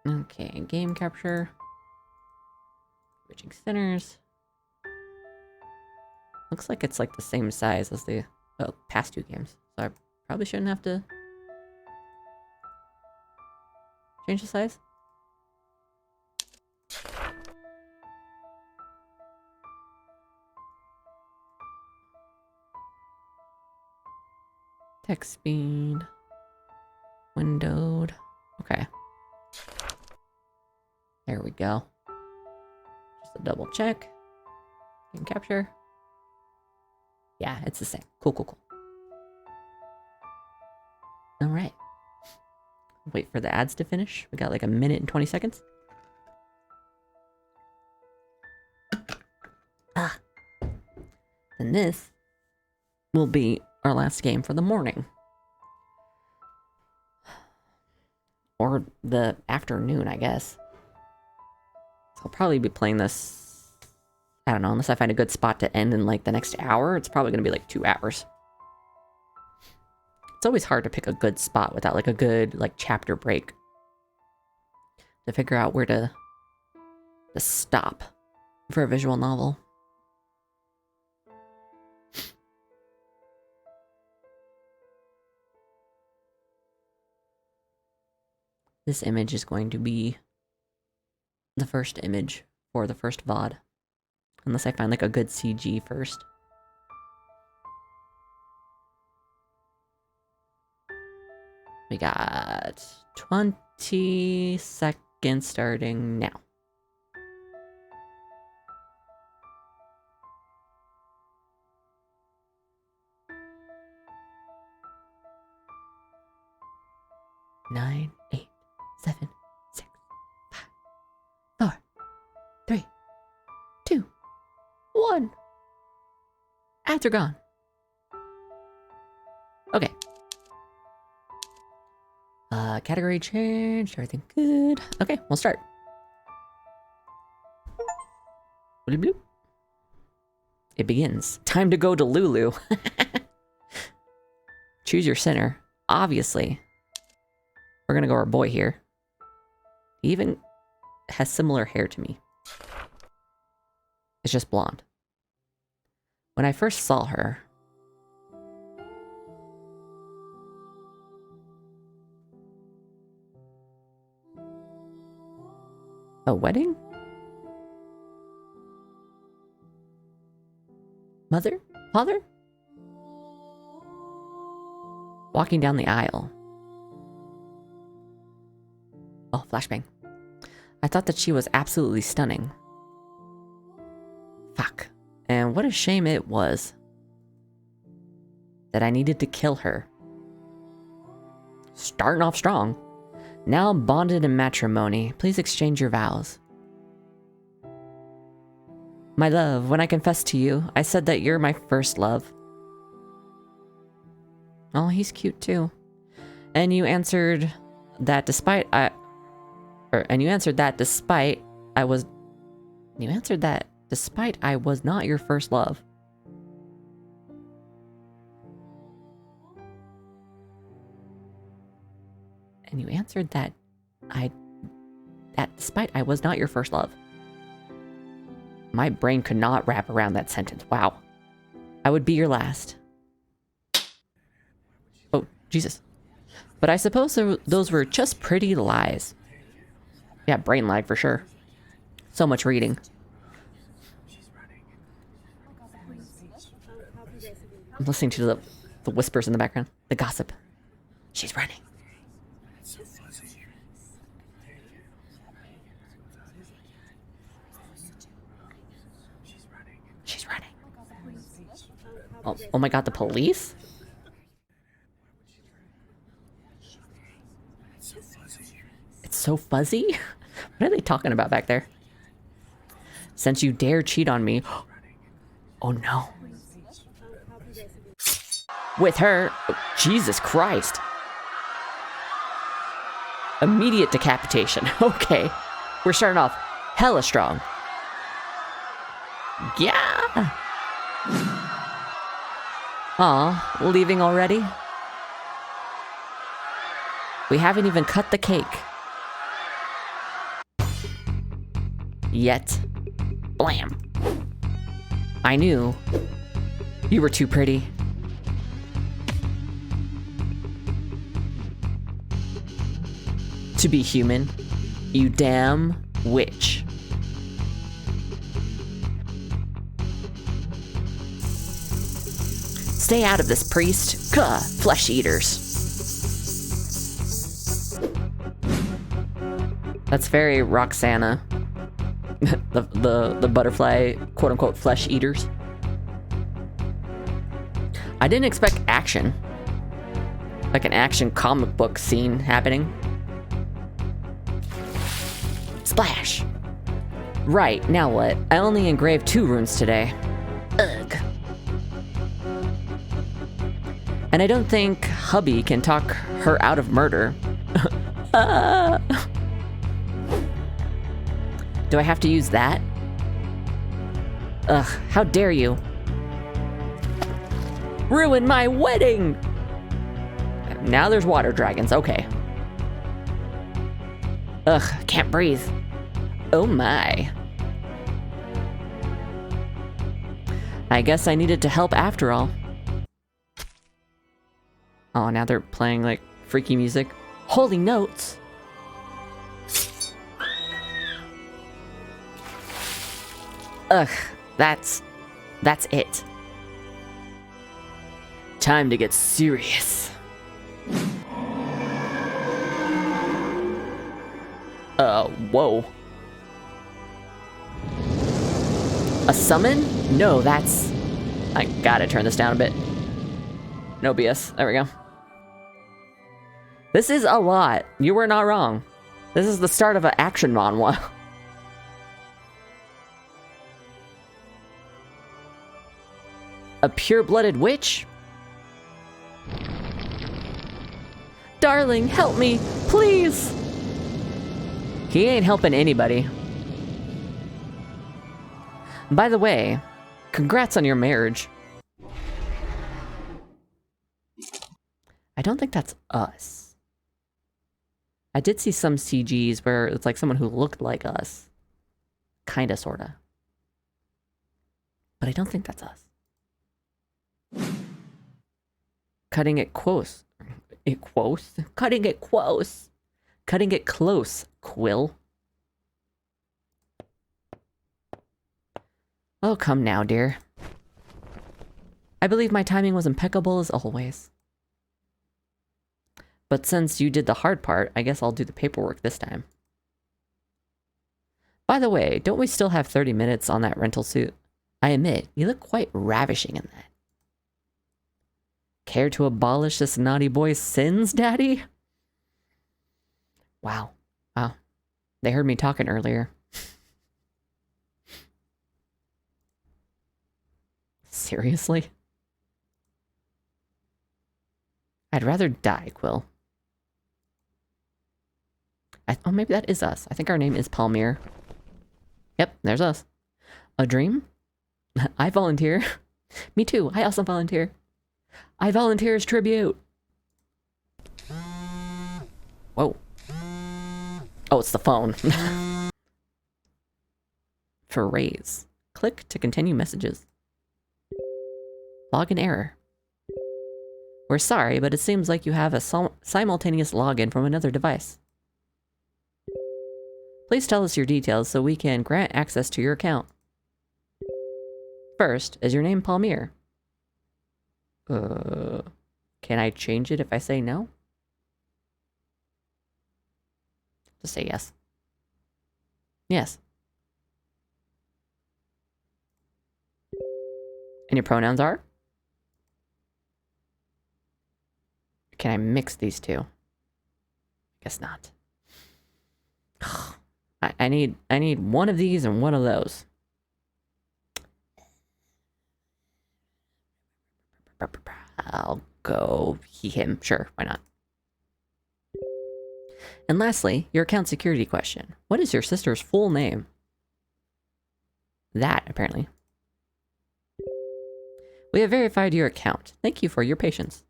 Okay, game capture. Bewitching sinners. Looks like it's like the same size as the past two games. So I probably shouldn't have to change the size. Text speed. Windowed. Okay. There we go. Just a double check. Game capture. Yeah, it's the same. Cool, cool, cool. All right. Wait for the ads to finish. We got like a minute and 20 seconds. And this will be our last game for the morning. Or the afternoon, I guess. So I'll probably be playing this, I don't know, unless I find a good spot to end in like the next hour. It's probably going to be like 2 hours. It's always hard to pick a good spot without like a good like chapter break. To figure out where to stop for a visual novel. This image is going to be the first image for the first VOD. Unless I find like a good CG first. We got 20 seconds starting now. Nine, 8, 7, 6, 5, 4, 3, 2, 1. Ads are gone. Okay. Category changed. Everything good. Okay, we'll start. Bloop, bloop. It begins. Time to go to Lulu. Choose your sinner. Obviously. We're gonna go our boy here. He even has similar hair to me. It's just blonde. When I first saw her... A wedding? Mother? Father? Walking down the aisle. Oh, flashbang. I thought that she was absolutely stunning. Fuck. And what a shame it was. That I needed to kill her. Starting off strong. Now bonded in matrimony, please exchange your vows. My love, when I confessed to you, I said that you're my first love. Oh, he's cute too. And you answered that despite I was not your first love. And you answered that despite I was not your first love. My brain could not wrap around that sentence. Wow. I would be your last. Oh, Jesus. But I suppose those were just pretty lies. Yeah, brain lag for sure. So much reading. I'm listening to the whispers in the background. The gossip. She's running. She's running. Oh my god, the police? It's so fuzzy? What are they talking about back there? Since you dare cheat on me. Oh no. With her. Oh, Jesus Christ. Immediate decapitation. Okay. We're starting off hella strong. Yeah. Aw, leaving already? We haven't even cut the cake. Yet. Blam. I knew. You were too pretty. To be human. You damn witch. Stay out of this, priest. Gah, flesh eaters. That's very Roxana. the butterfly, quote unquote, flesh eaters. I didn't expect action. Like an action comic book scene happening. Splash! Right, now what? I only engraved 2 runes today. Ugh. And I don't think hubby can talk her out of murder. Do I have to use that? Ugh, how dare you? Ruin my wedding! Now there's water dragons, okay. Ugh, can't breathe. Oh my. I guess I needed to help after all. Oh, now they're playing, like, freaky music. Holy notes! Ugh, that's it. Time to get serious. Whoa. A summon? No, that's... I gotta turn this down a bit. No BS. There we go. This is a lot. You were not wrong. This is the start of an action manhwa. A pure-blooded witch? Darling, help me, please! He ain't helping anybody. By the way, congrats on your marriage. I don't think that's us. I did see some CGs where it's like someone who looked like us. Kinda, sorta. But I don't think that's us. Cutting it close. Cutting it close. Cutting it close, Quill. Oh, come now, dear. I believe my timing was impeccable as always. But since you did the hard part, I guess I'll do the paperwork this time. By the way, don't we still have 30 minutes on that rental suit? I admit, you look quite ravishing in that. Care to abolish this naughty boy's sins, Daddy? Wow. Wow. They heard me talking earlier. Seriously? I'd rather die, Quill. Oh, maybe that is us. I think our name is Palmyr. Yep, there's us. A dream? I volunteer. Me too. I also volunteer. I volunteer as tribute. Whoa. Oh, it's the phone. For raise. Click to continue messages. Login error. We're sorry, but it seems like you have a simultaneous login from another device. Please tell us your details so we can grant access to your account. First, is your name Palmyr? Can I change it if I say no? Just say yes. Yes. And your pronouns are? Can I mix these two? Guess not. I need one of these and one of those. I'll go he, him. Sure, why not? And lastly, your account security question. What is your sister's full name? That, apparently. We have verified your account. Thank you for your patience.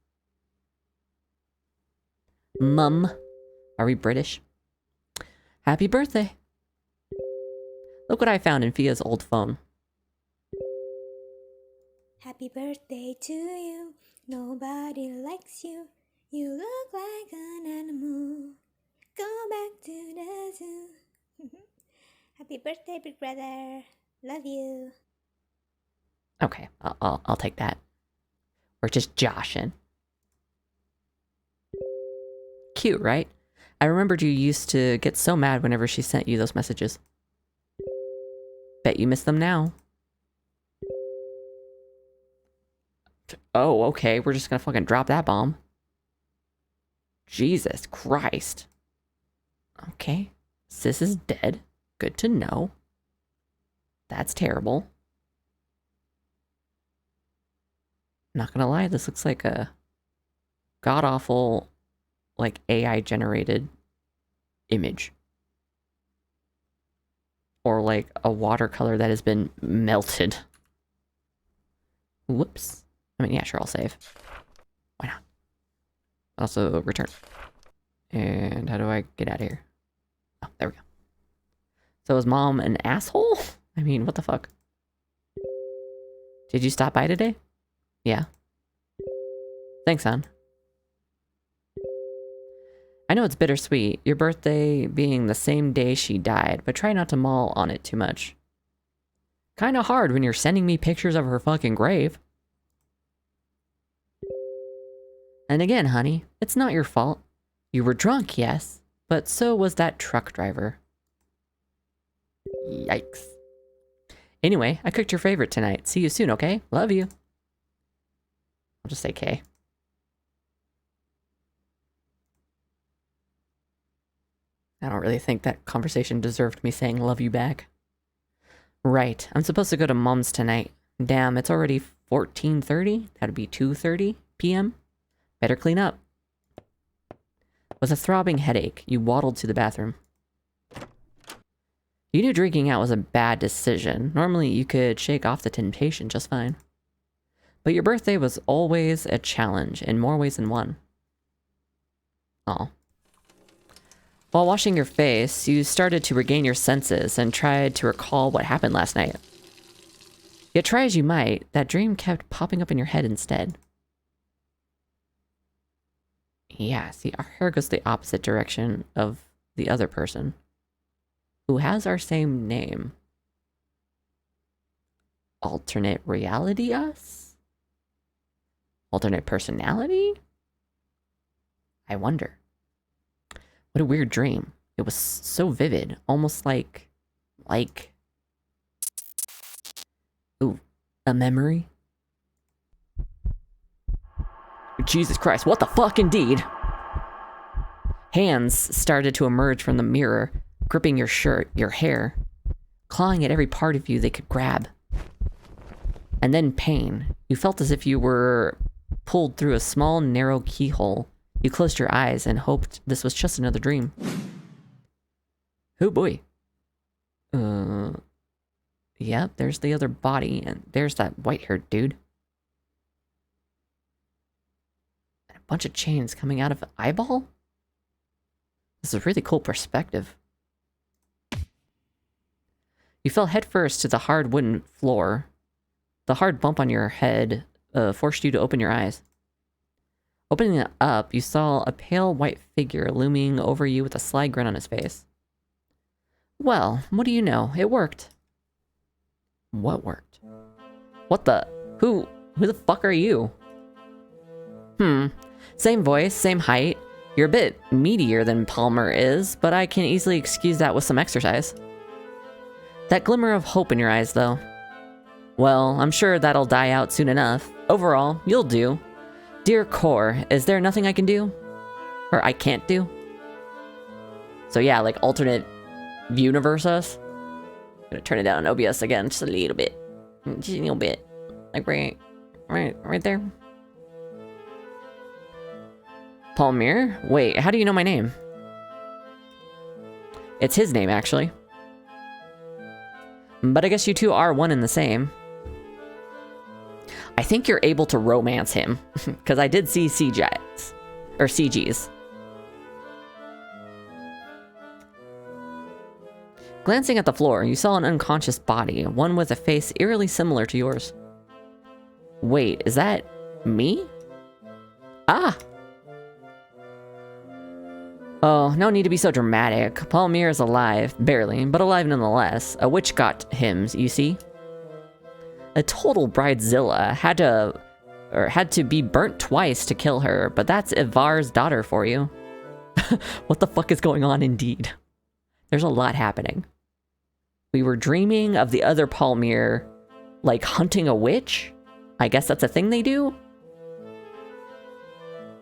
Mum. Are we British? Happy birthday. Look what I found in Fia's old phone. Happy birthday to you. Nobody likes you. You look like an animal. Go back to the zoo. Happy birthday, big brother. Love you. Okay, I'll take that. We're just joshing. Cute, right? I remembered you used to get so mad whenever she sent you those messages. Bet you miss them now. Oh, okay, we're just gonna fucking drop that bomb. Jesus Christ. Okay, sis is dead. Good to know. That's terrible. Not gonna lie, this looks like a god-awful, like, AI-generated image. Or like a watercolor that has been melted. Whoops. I mean, yeah, sure, I'll save. Why not? Also, return. And how do I get out of here? Oh, there we go. So is mom an asshole? I mean, what the fuck? Did you stop by today? Yeah. Thanks, hon. I know it's bittersweet, your birthday being the same day she died, but try not to maul on it too much. Kinda hard when you're sending me pictures of her fucking grave. And again, honey, it's not your fault. You were drunk, yes, but so was that truck driver. Yikes. Anyway, I cooked your favorite tonight. See you soon, okay? Love you. I'll just say K. I don't really think that conversation deserved me saying love you back. Right, I'm supposed to go to mom's tonight. Damn, it's already 14:30? That'd be 2:30 p.m.? Better clean up. With a throbbing headache, you waddled to the bathroom. You knew drinking out was a bad decision. Normally, you could shake off the temptation just fine. But your birthday was always a challenge, in more ways than one. Aw. While washing your face, you started to regain your senses and tried to recall what happened last night. Yet try as you might, that dream kept popping up in your head instead. Yeah, see, our hair goes the opposite direction of the other person, who has our same name. Alternate reality us? Alternate personality? I wonder. What a weird dream. It was so vivid, almost like... Ooh, a memory? Jesus Christ, what the fuck indeed? Hands started to emerge from the mirror, gripping your shirt, your hair, clawing at every part of you they could grab. And then pain. You felt as if you were pulled through a small, narrow keyhole. You closed your eyes and hoped this was just another dream. Oh boy. Yep, there's the other body, and there's that white-haired dude. And a bunch of chains coming out of an eyeball? This is a really cool perspective. You fell headfirst to the hard wooden floor. The hard bump on your head forced you to open your eyes. Opening it up, you saw a pale white figure looming over you with a sly grin on his face. Well, what do you know? It worked. What worked? What the? Who the fuck are you? Same voice, same height. You're a bit meatier than Palmer is, but I can easily excuse that with some exercise. That glimmer of hope in your eyes, though. Well, I'm sure that'll die out soon enough. Overall, you'll do. Dear Core, is there nothing I can do? Or I can't do? So yeah, like alternate universe us. I'm gonna turn it down on OBS again, just a little bit. Just a little bit. Like right there. Palmyr? Wait, how do you know my name? It's his name, actually. But I guess you two are one and the same. I think you're able to romance him, because I did see CGs. Or CGs. Glancing at the floor, you saw an unconscious body, one with a face eerily similar to yours. Wait, is that me? Ah! Oh, no need to be so dramatic. Palmyr is alive, barely, but alive nonetheless. A witch got him, you see? A total bridezilla had to be burnt twice to kill her, but that's Ivar's daughter for you. What the fuck is going on indeed? There's a lot happening. We were dreaming of the other Palmyr, like, hunting a witch? I guess that's a thing they do?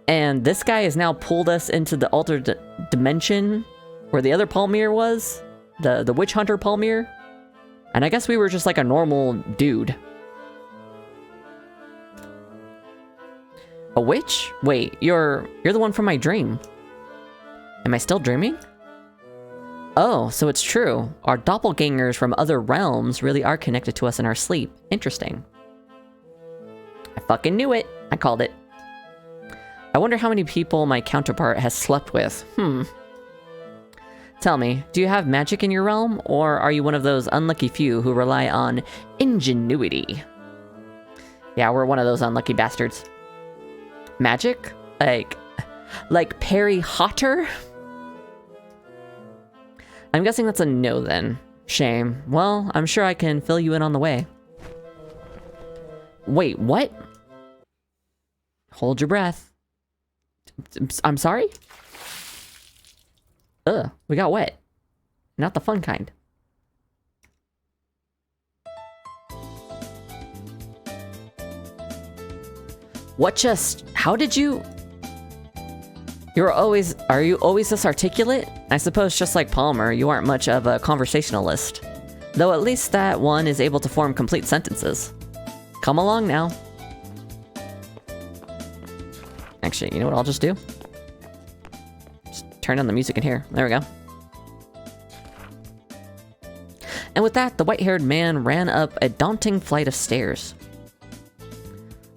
And this guy has now pulled us into the altered dimension where the other Palmyr was? The witch hunter Palmyr? And I guess we were just like a normal dude. A witch? Wait, you're the one from my dream. Am I still dreaming? Oh, so it's true. Our doppelgangers from other realms really are connected to us in our sleep. Interesting. I fucking knew it. I called it. I wonder how many people my counterpart has slept with. Tell me, do you have magic in your realm, or are you one of those unlucky few who rely on ingenuity? Yeah, we're one of those unlucky bastards. Magic? Like Perry Hotter? I'm guessing that's a no then. Shame. Well, I'm sure I can fill you in on the way. Wait, what? Hold your breath. I'm sorry? Ugh, we got wet. Not the fun kind. What just... How did you... Are you always this articulate? I suppose just like Palmer, you aren't much of a conversationalist. Though at least that one is able to form complete sentences. Come along now. Actually, you know what I'll just do? Just turn on the music in here. There we go. And with that, the white-haired man ran up a daunting flight of stairs.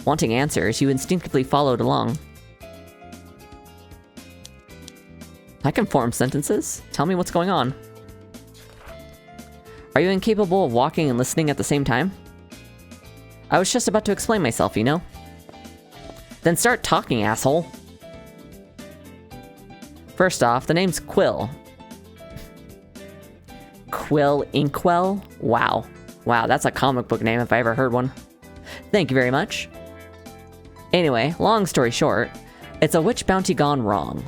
Wanting answers, you instinctively followed along. I can form sentences. Tell me what's going on. Are you incapable of walking and listening at the same time? I was just about to explain myself, you know? Then start talking, asshole. First off, the name's Quill. Quill Inkwell? Wow. Wow, that's a comic book name if I ever heard one. Thank you very much. Anyway, long story short, it's a witch bounty gone wrong.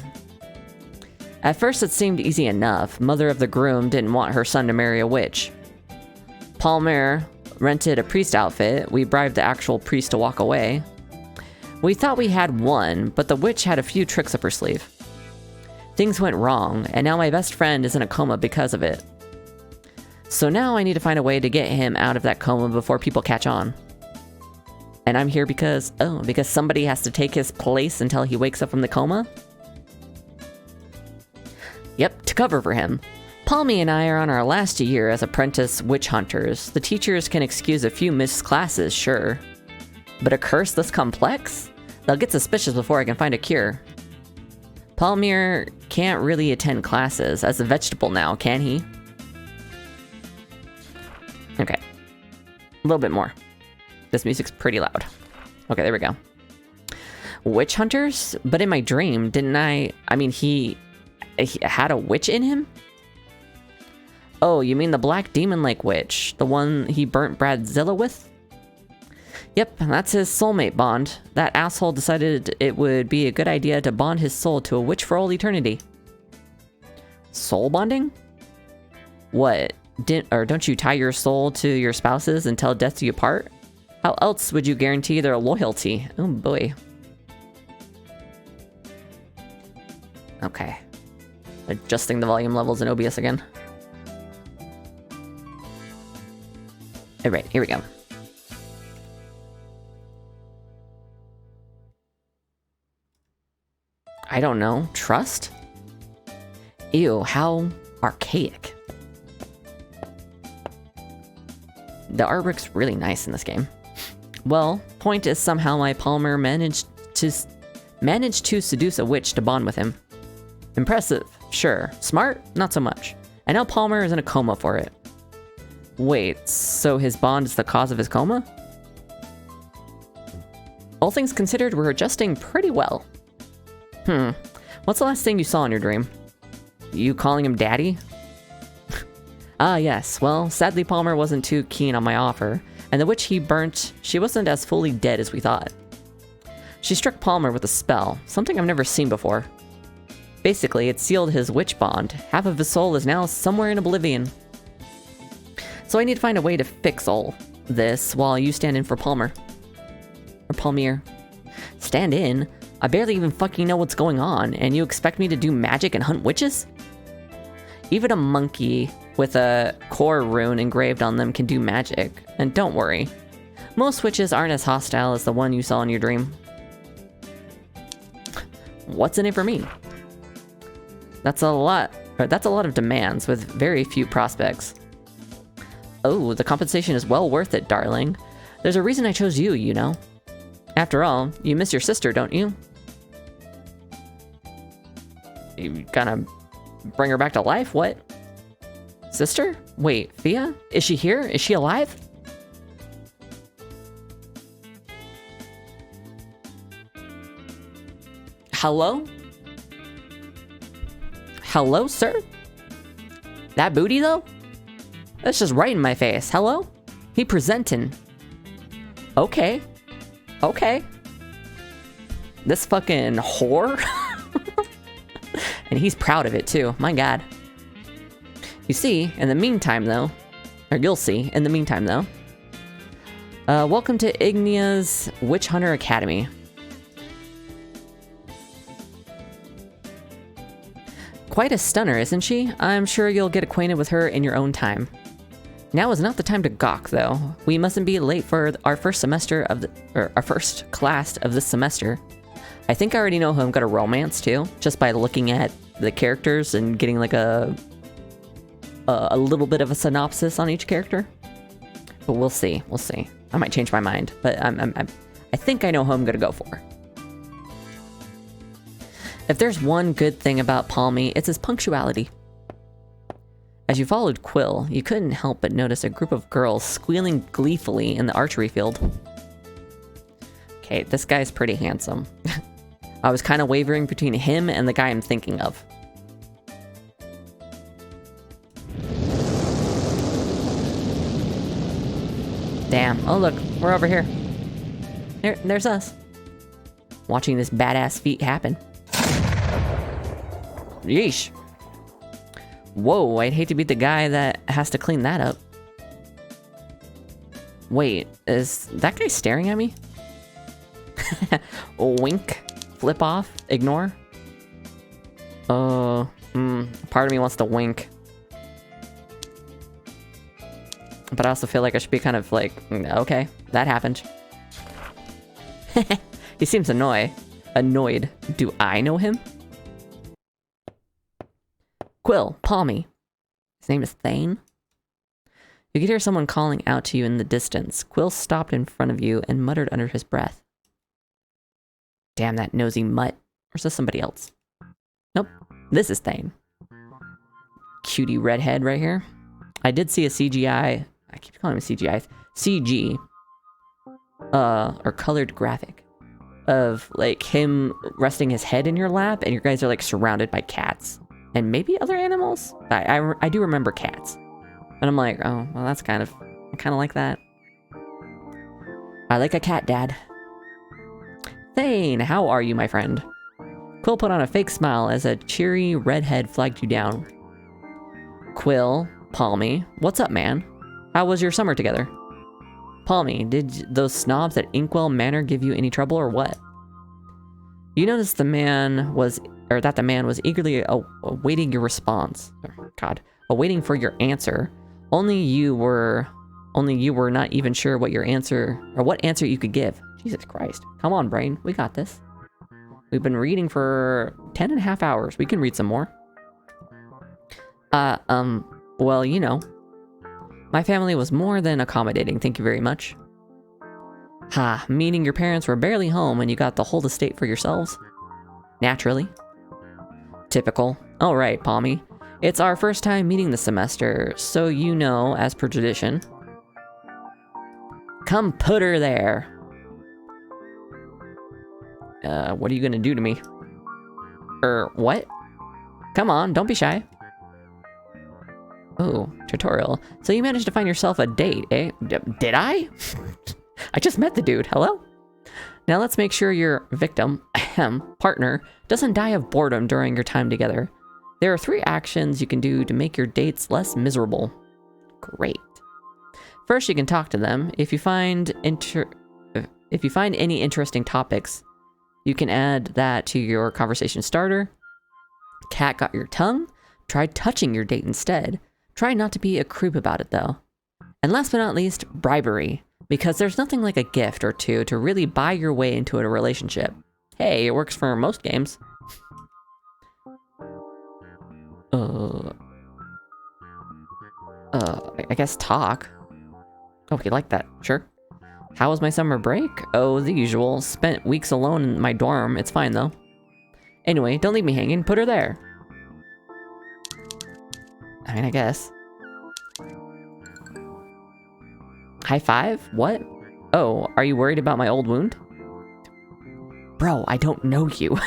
At first it seemed easy enough. Mother of the groom didn't want her son to marry a witch. Palmyr rented a priest outfit. We bribed the actual priest to walk away. We thought we had one, but the witch had a few tricks up her sleeve. Things went wrong, and now my best friend is in a coma because of it. So now I need to find a way to get him out of that coma before people catch on. And I'm here because somebody has to take his place until he wakes up from the coma? Yep, to cover for him. Palmy and I are on our last year as apprentice witch hunters. The teachers can excuse a few missed classes, sure. But a curse this complex? They'll get suspicious before I can find a cure. Palmyr can't really attend classes as a vegetable now, can he? Okay. A little bit more. This music's pretty loud. Okay, there we go. Witch hunters? But in my dream, didn't I mean, he had a witch in him? Oh, you mean the black demon-like witch? The one he burnt Bradzilla with? Yep, that's his soulmate bond. That asshole decided it would be a good idea to bond his soul to a witch for all eternity. Soul bonding? What? Don't you tie your soul to your spouses until death do you part? How else would you guarantee their loyalty? Oh boy. Okay. Adjusting the volume levels in OBS again. Alright, here we go. I don't know. Trust? Ew, how archaic. The artwork's really nice in this game. Well, point is somehow my Palmer managed to seduce a witch to bond with him. Impressive, sure. Smart? Not so much. And now Palmer is in a coma for it. Wait, so his bond is the cause of his coma? All things considered, we're adjusting pretty well. What's the last thing you saw in your dream? You calling him daddy? Ah, yes. Well, sadly Palmer wasn't too keen on my offer, and the witch he burnt, she wasn't as fully dead as we thought. She struck Palmer with a spell, something I've never seen before. Basically, it sealed his witch bond. Half of his soul is now somewhere in oblivion. So I need to find a way to fix all this while you stand in for Palmer. Or Palmier. Stand in? I barely even fucking know what's going on, and you expect me to do magic and hunt witches? Even a monkey with a core rune engraved on them can do magic. And don't worry, most witches aren't as hostile as the one you saw in your dream. What's in it for me? That's a lot of demands with very few prospects. Oh, the compensation is well worth it, darling. There's a reason I chose you, you know. After all, you miss your sister, don't you? You gonna bring her back to life? What? Sister? Wait, Fia? Is she here? Is she alive? Hello? Hello, sir? That booty, though? That's just right in my face. Hello? He presentin'. Okay. Okay. This fucking whore? And he's proud of it, too. My god. You see, in the meantime, though... Or you'll see, in the meantime, though. Welcome to Ignia's Witch Hunter Academy. Quite a stunner, isn't she? I'm sure you'll get acquainted with her in your own time. Now is not the time to gawk, though. We mustn't be late for our first semester of our first class of this semester. I think I already know who I'm gonna romance too, just by looking at the characters and getting like a little bit of a synopsis on each character. But we'll see. We'll see. I might change my mind, but I think I know who I'm gonna go for. If there's one good thing about Palmy, it's his punctuality. As you followed Quill, you couldn't help but notice a group of girls squealing gleefully in the archery field. Okay, this guy's pretty handsome. I was kind of wavering between him and the guy I'm thinking of. Damn. Oh look, we're over here. There's us. Watching this badass feat happen. Yeesh. Whoa, I'd hate to be the guy that has to clean that up. Wait, is that guy staring at me? Wink. Flip off. Ignore. Part of me wants to wink. But I also feel like I should be kind of like, okay, that happened. He seems annoyed. Do I know him? Quill, Palmy. His name is Thane. You could hear someone calling out to you in the distance. Quill stopped in front of you and muttered under his breath. Damn that nosy mutt. Or is this somebody else? Nope. This is Thane. Cutie redhead right here. I did see a CGI. I keep calling him CGI. CG. Or colored graphic. Of, like, him resting his head in your lap, and you guys are, like, surrounded by cats. And maybe other animals? I do remember cats. And I'm like, oh, well, that's I kind of like that. I like a cat, Dad. Thane, how are you, my friend? Quill put on a fake smile as a cheery redhead flagged you down. Quill, Palmy, what's up, man? How was your summer together? Palmy, did those snobs at Inkwell Manor give you any trouble or what? You noticed that the man was eagerly awaiting your response. Awaiting for your answer. Only you were not even sure what your answer, or what answer you could give. Jesus Christ. Come on, brain. We got this. We've been reading for 10.5 hours. We can read some more. Well, you know. My family was more than accommodating, thank you very much. Ha, meaning your parents were barely home and you got the whole estate for yourselves? Naturally. Typical. Alright, Palmy. It's our first time meeting this semester, so you know, as per tradition. Come put her there. What are you gonna do to me? What? Come on, don't be shy. Oh, tutorial. So you managed to find yourself a date, eh? Did I? I just met the dude, hello? Now let's make sure your victim, partner, doesn't die of boredom during your time together. There are 3 actions you can do to make your dates less miserable. Great. First, you can talk to them. If you find any interesting topics, you can add that to your conversation starter. Cat got your tongue? Try touching your date instead. Try not to be a creep about it, though. And last but not least, bribery. Because there's nothing like a gift or two to really buy your way into a relationship. Hey, it works for most games. I guess talk. Okay, like that, sure. How was my summer break? Oh, the usual. Spent weeks alone in my dorm. It's fine, though. Anyway, don't leave me hanging. Put her there. I mean, I guess. High five? What? Oh, are you worried about my old wound? Bro, I don't know you.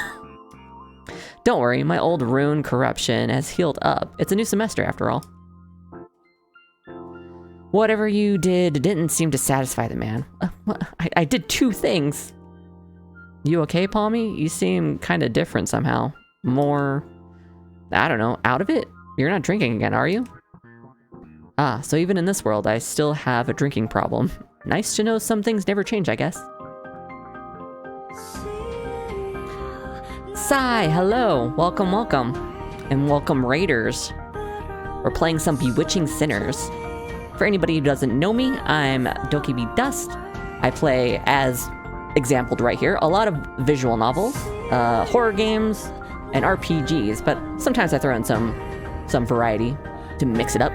Don't worry, my old rune corruption has healed up. It's a new semester, after all. Whatever you did didn't seem to satisfy the man. I did 2 things. You okay, Palmy? You seem kind of different somehow. More, I don't know, out of it? You're not drinking again, are you? Ah, so even in this world, I still have a drinking problem. Nice to know some things never change, I guess. Sai, hello! Welcome, welcome. And welcome, Raiders. We're playing some Bewitching Sinners. For anybody who doesn't know me, I'm Dokibi Dust. I play, as exampled right here, a lot of visual novels, horror games, and RPGs, but sometimes I throw in some variety to mix it up.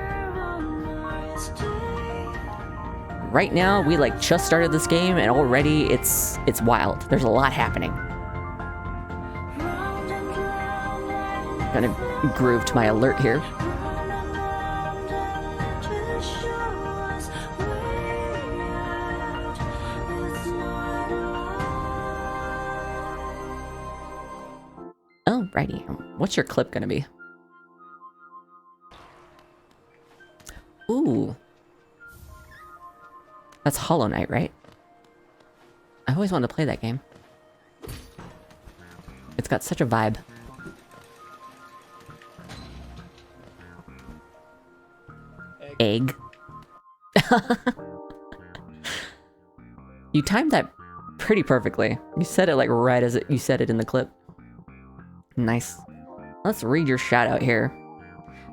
Right now, we just started this game, and already it's wild. There's a lot happening. Gonna groove to my alert here. Alrighty, what's your clip gonna be? Ooh. That's Hollow Knight, right? I always wanted to play that game. It's got such a vibe. Egg. You timed that pretty perfectly. You said it right as you said it in the clip. Nice. Let's read your shout out here.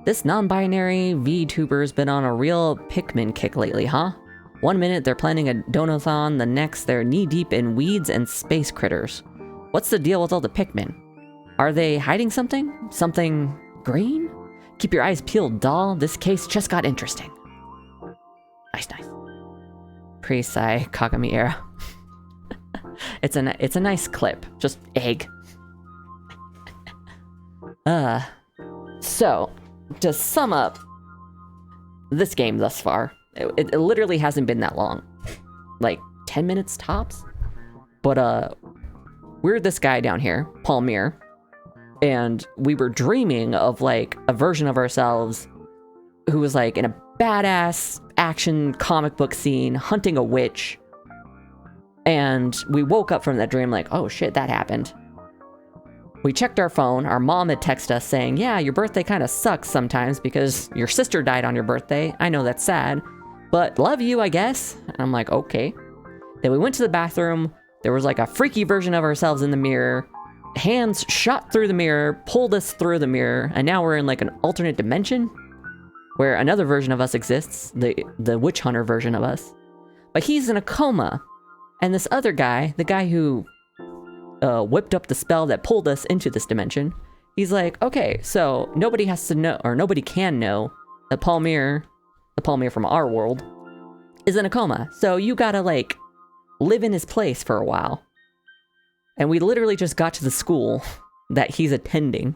This non-binary VTuber's been on a real Pikmin kick lately, huh? 1 minute they're planning a donathon, the next they're knee-deep in weeds and space critters. What's the deal with all the Pikmin? Are they hiding something? Something green? Keep your eyes peeled, doll. This case just got interesting. Nice, nice. Pre-Sai Kagami era. It's a nice clip. Just egg. So, to sum up this game thus far, it literally hasn't been that long. 10 minutes tops? But, we're this guy down here, Palmyr, and we were dreaming of, a version of ourselves who was, in a badass action comic book scene, hunting a witch, and we woke up from that dream oh shit, that happened. We checked our phone, our mom had texted us saying, yeah, your birthday kind of sucks sometimes because your sister died on your birthday. I know that's sad, but love you, I guess. And I'm like, okay. Then we went to the bathroom. There was a freaky version of ourselves in the mirror. Hands shot through the mirror, pulled us through the mirror, and now we're in an alternate dimension where another version of us exists, the witch hunter version of us. But he's in a coma. And this other guy, the guy who whipped up the spell that pulled us into this dimension, he's like, okay, so nobody has to know, or nobody can know, that Palmyr, the Palmyr from our world, is in a coma. So you gotta, live in his place for a while. And we literally just got to the school that he's attending.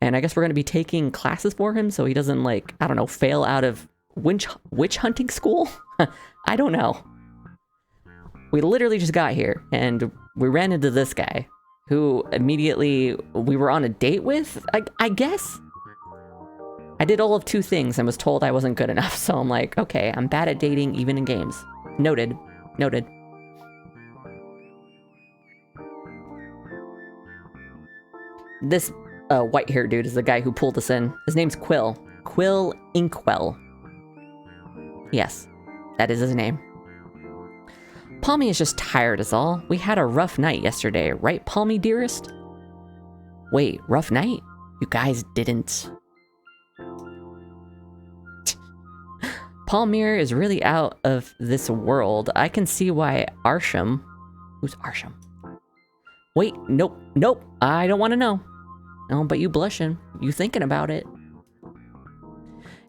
And I guess we're going to be taking classes for him so he doesn't, like, I don't know, fail out of witch hunting school? I don't know. We literally just got here, and we ran into this guy, who immediately we were on a date with, I guess? I did all of 2 things and was told I wasn't good enough, so I'm like, okay, I'm bad at dating even in games. Noted. Noted. This white-haired dude is the guy who pulled us in. His name's Quill. Quill Inkwell. Yes, that is his name. Palmy is just tired is all. We had a rough night yesterday, right, Palmy dearest? Wait, rough night? You guys didn't. Palmyr is really out of this world. I can see why Arshem... Who's Arshem? Wait, nope, nope, I don't want to know. No, but you blushing. You thinking about it.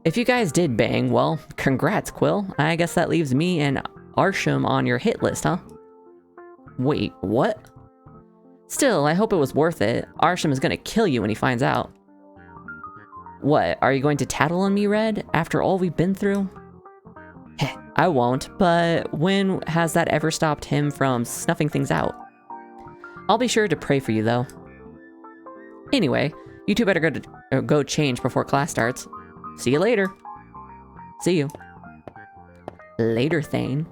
If you guys did bang, well, congrats, Quill. I guess that leaves me and Arshem on your hit list, huh? Wait, what? Still, I hope it was worth it. Arshem is gonna kill you when he finds out. What, are you going to tattle on me, Red, after all we've been through? Heh, I won't, but when has that ever stopped him from snuffing things out? I'll be sure to pray for you, though. Anyway, you two better go change before class starts. See you later. See you. Later, Thane.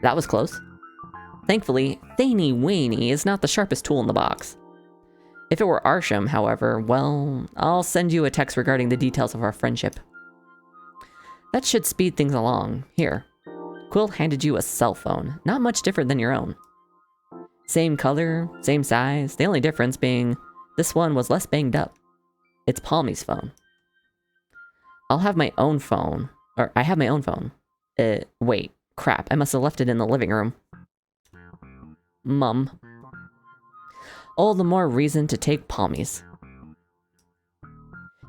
That was close. Thankfully, Thaney Waney is not the sharpest tool in the box. If it were Arshem, however, well, I'll send you a text regarding the details of our friendship. That should speed things along. Here. Quill handed you a cell phone, not much different than your own. Same color, same size, the only difference being this one was less banged up. It's Palmy's phone. I'll have my own phone. Or, I have my own phone. Wait. Crap, I must have left it in the living room. Mum. All the more reason to take Palmy's.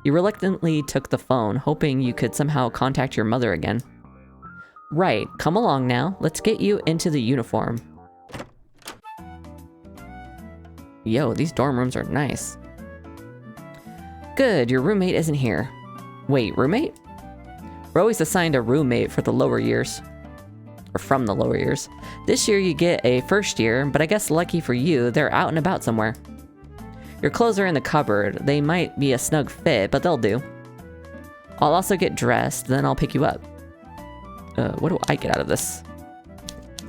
You reluctantly took the phone, hoping you could somehow contact your mother again. Right, come along now. Let's get you into the uniform. Yo, these dorm rooms are nice. Good, your roommate isn't here. Wait, roommate? We're always assigned a roommate for the lower years. Or from the lower years. This year you get a first year, but I guess lucky for you, they're out and about somewhere. Your clothes are in the cupboard. They might be a snug fit, but they'll do. I'll also get dressed, then I'll pick you up. What do I get out of this?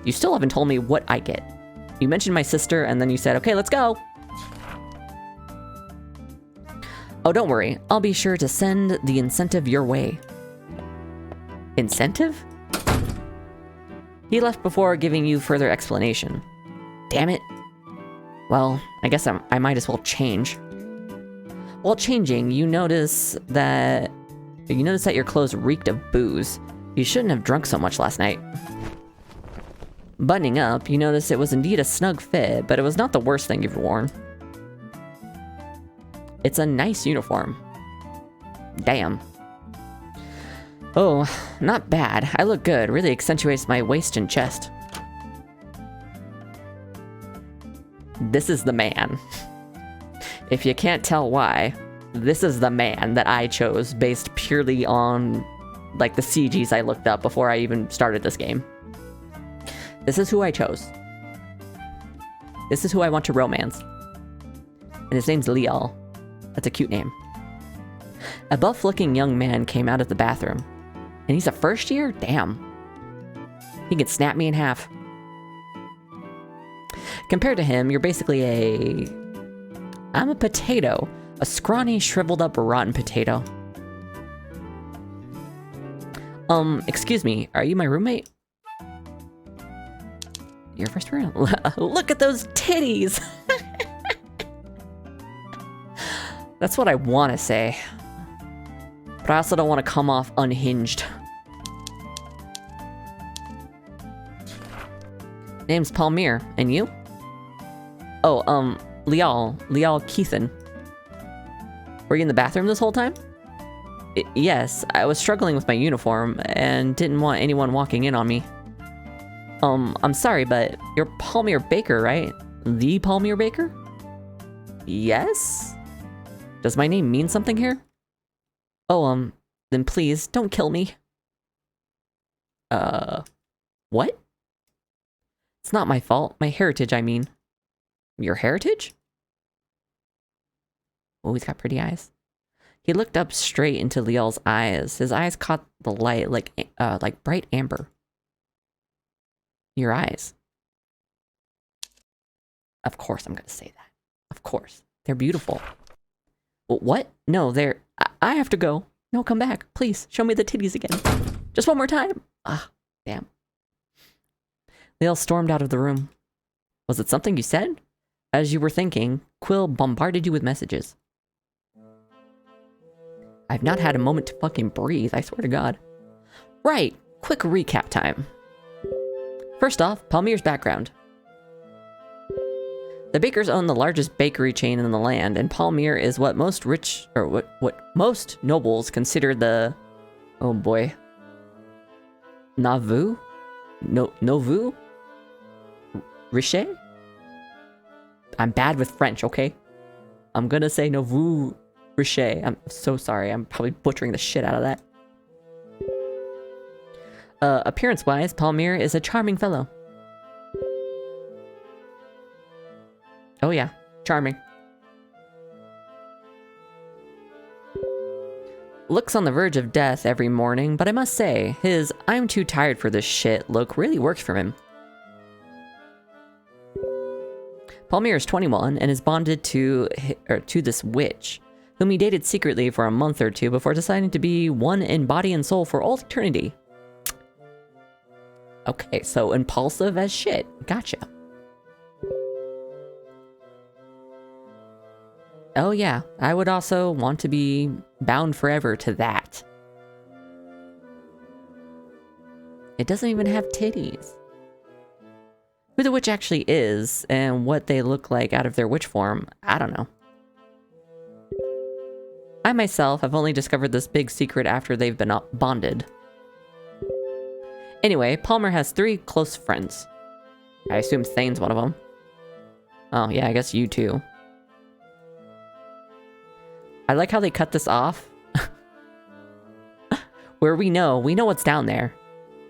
You still haven't told me what I get. You mentioned my sister, and then you said, okay, let's go. Oh, don't worry. I'll be sure to send the incentive your way. Incentive? He left before giving you further explanation. Damn it. Well, I guess I might as well change. While changing, you notice that your clothes reeked of booze. You shouldn't have drunk so much last night. Buttoning up, you notice it was indeed a snug fit, but it was not the worst thing you've worn. It's a nice uniform. Damn. Oh, not bad. I look good. Really accentuates my waist and chest. This is the man. If you can't tell why, this is the man that I chose based purely on, like, the CGs I looked up before I even started this game. This is who I chose. This is who I want to romance. And his name's Lyall. That's a cute name. A buff-looking young man came out of the bathroom. And he's a first year? Damn. He could snap me in half. Compared to him, you're basically I'm a potato. A scrawny, shriveled up, rotten potato. Excuse me, are you my roommate? Your first room? Look at those titties! That's what I want to say. But I also don't want to come off unhinged. Name's Palmyr, and you? Oh, Lyall Keithan. Were you in the bathroom this whole time? Yes, I was struggling with my uniform and didn't want anyone walking in on me. I'm sorry, but you're Palmyr Baker, right? The Palmyr Baker? Yes? Does my name mean something here? Oh, then please, don't kill me. What? It's not my fault. My heritage, I mean. Your heritage? Oh, he's got pretty eyes. He looked up straight into Lyall's eyes. His eyes caught the light like bright amber. Your eyes. Of course I'm gonna say that. Of course. They're beautiful. What? No, they're... I have to go. No, come back. Please, show me the titties again. Just one more time. Ah, damn. Lyall stormed out of the room. Was it something you said? As you were thinking, Quill bombarded you with messages. I've not had a moment to fucking breathe, I swear to God. Right, quick recap time. First off, Palmyr's background. The Bakers own the largest bakery chain in the land, and Palmyr is what most what most nobles consider the... Oh boy. Nauvoo? Novu? Riche? I'm bad with French, okay? I'm gonna say Novu Riche. I'm so sorry. I'm probably butchering the shit out of that. Appearance-wise, Palmyr is a charming fellow. Oh yeah, charming. Looks on the verge of death every morning, but I must say, his "I'm too tired for this shit" look really works for him. Palmyr is 21 and is bonded to this witch, whom he dated secretly for a month or two before deciding to be one in body and soul for all eternity. Okay, so impulsive as shit. Gotcha. Oh yeah, I would also want to be bound forever to that. It doesn't even have titties. Who the witch actually is, and what they look like out of their witch form, I don't know. I myself have only discovered this big secret after they've been bonded. Anyway, Palmyr has 3 close friends. I assume Thane's one of them. Oh yeah, I guess you too. I like how they cut this off. Where we know what's down there.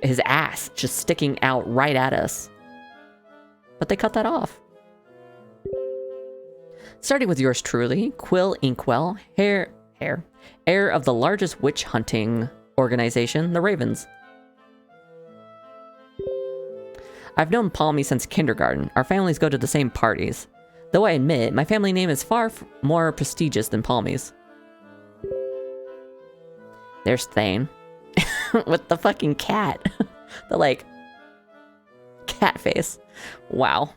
His ass just sticking out right at us. But they cut that off. Starting with yours truly, Quill Inkwell, heir of the largest witch hunting organization, the Ravens. I've known Palmy since kindergarten. Our families go to the same parties. Though I admit, my family name is far more prestigious than Palmy's. There's Thane. With the fucking cat. The, like, cat face. Wow.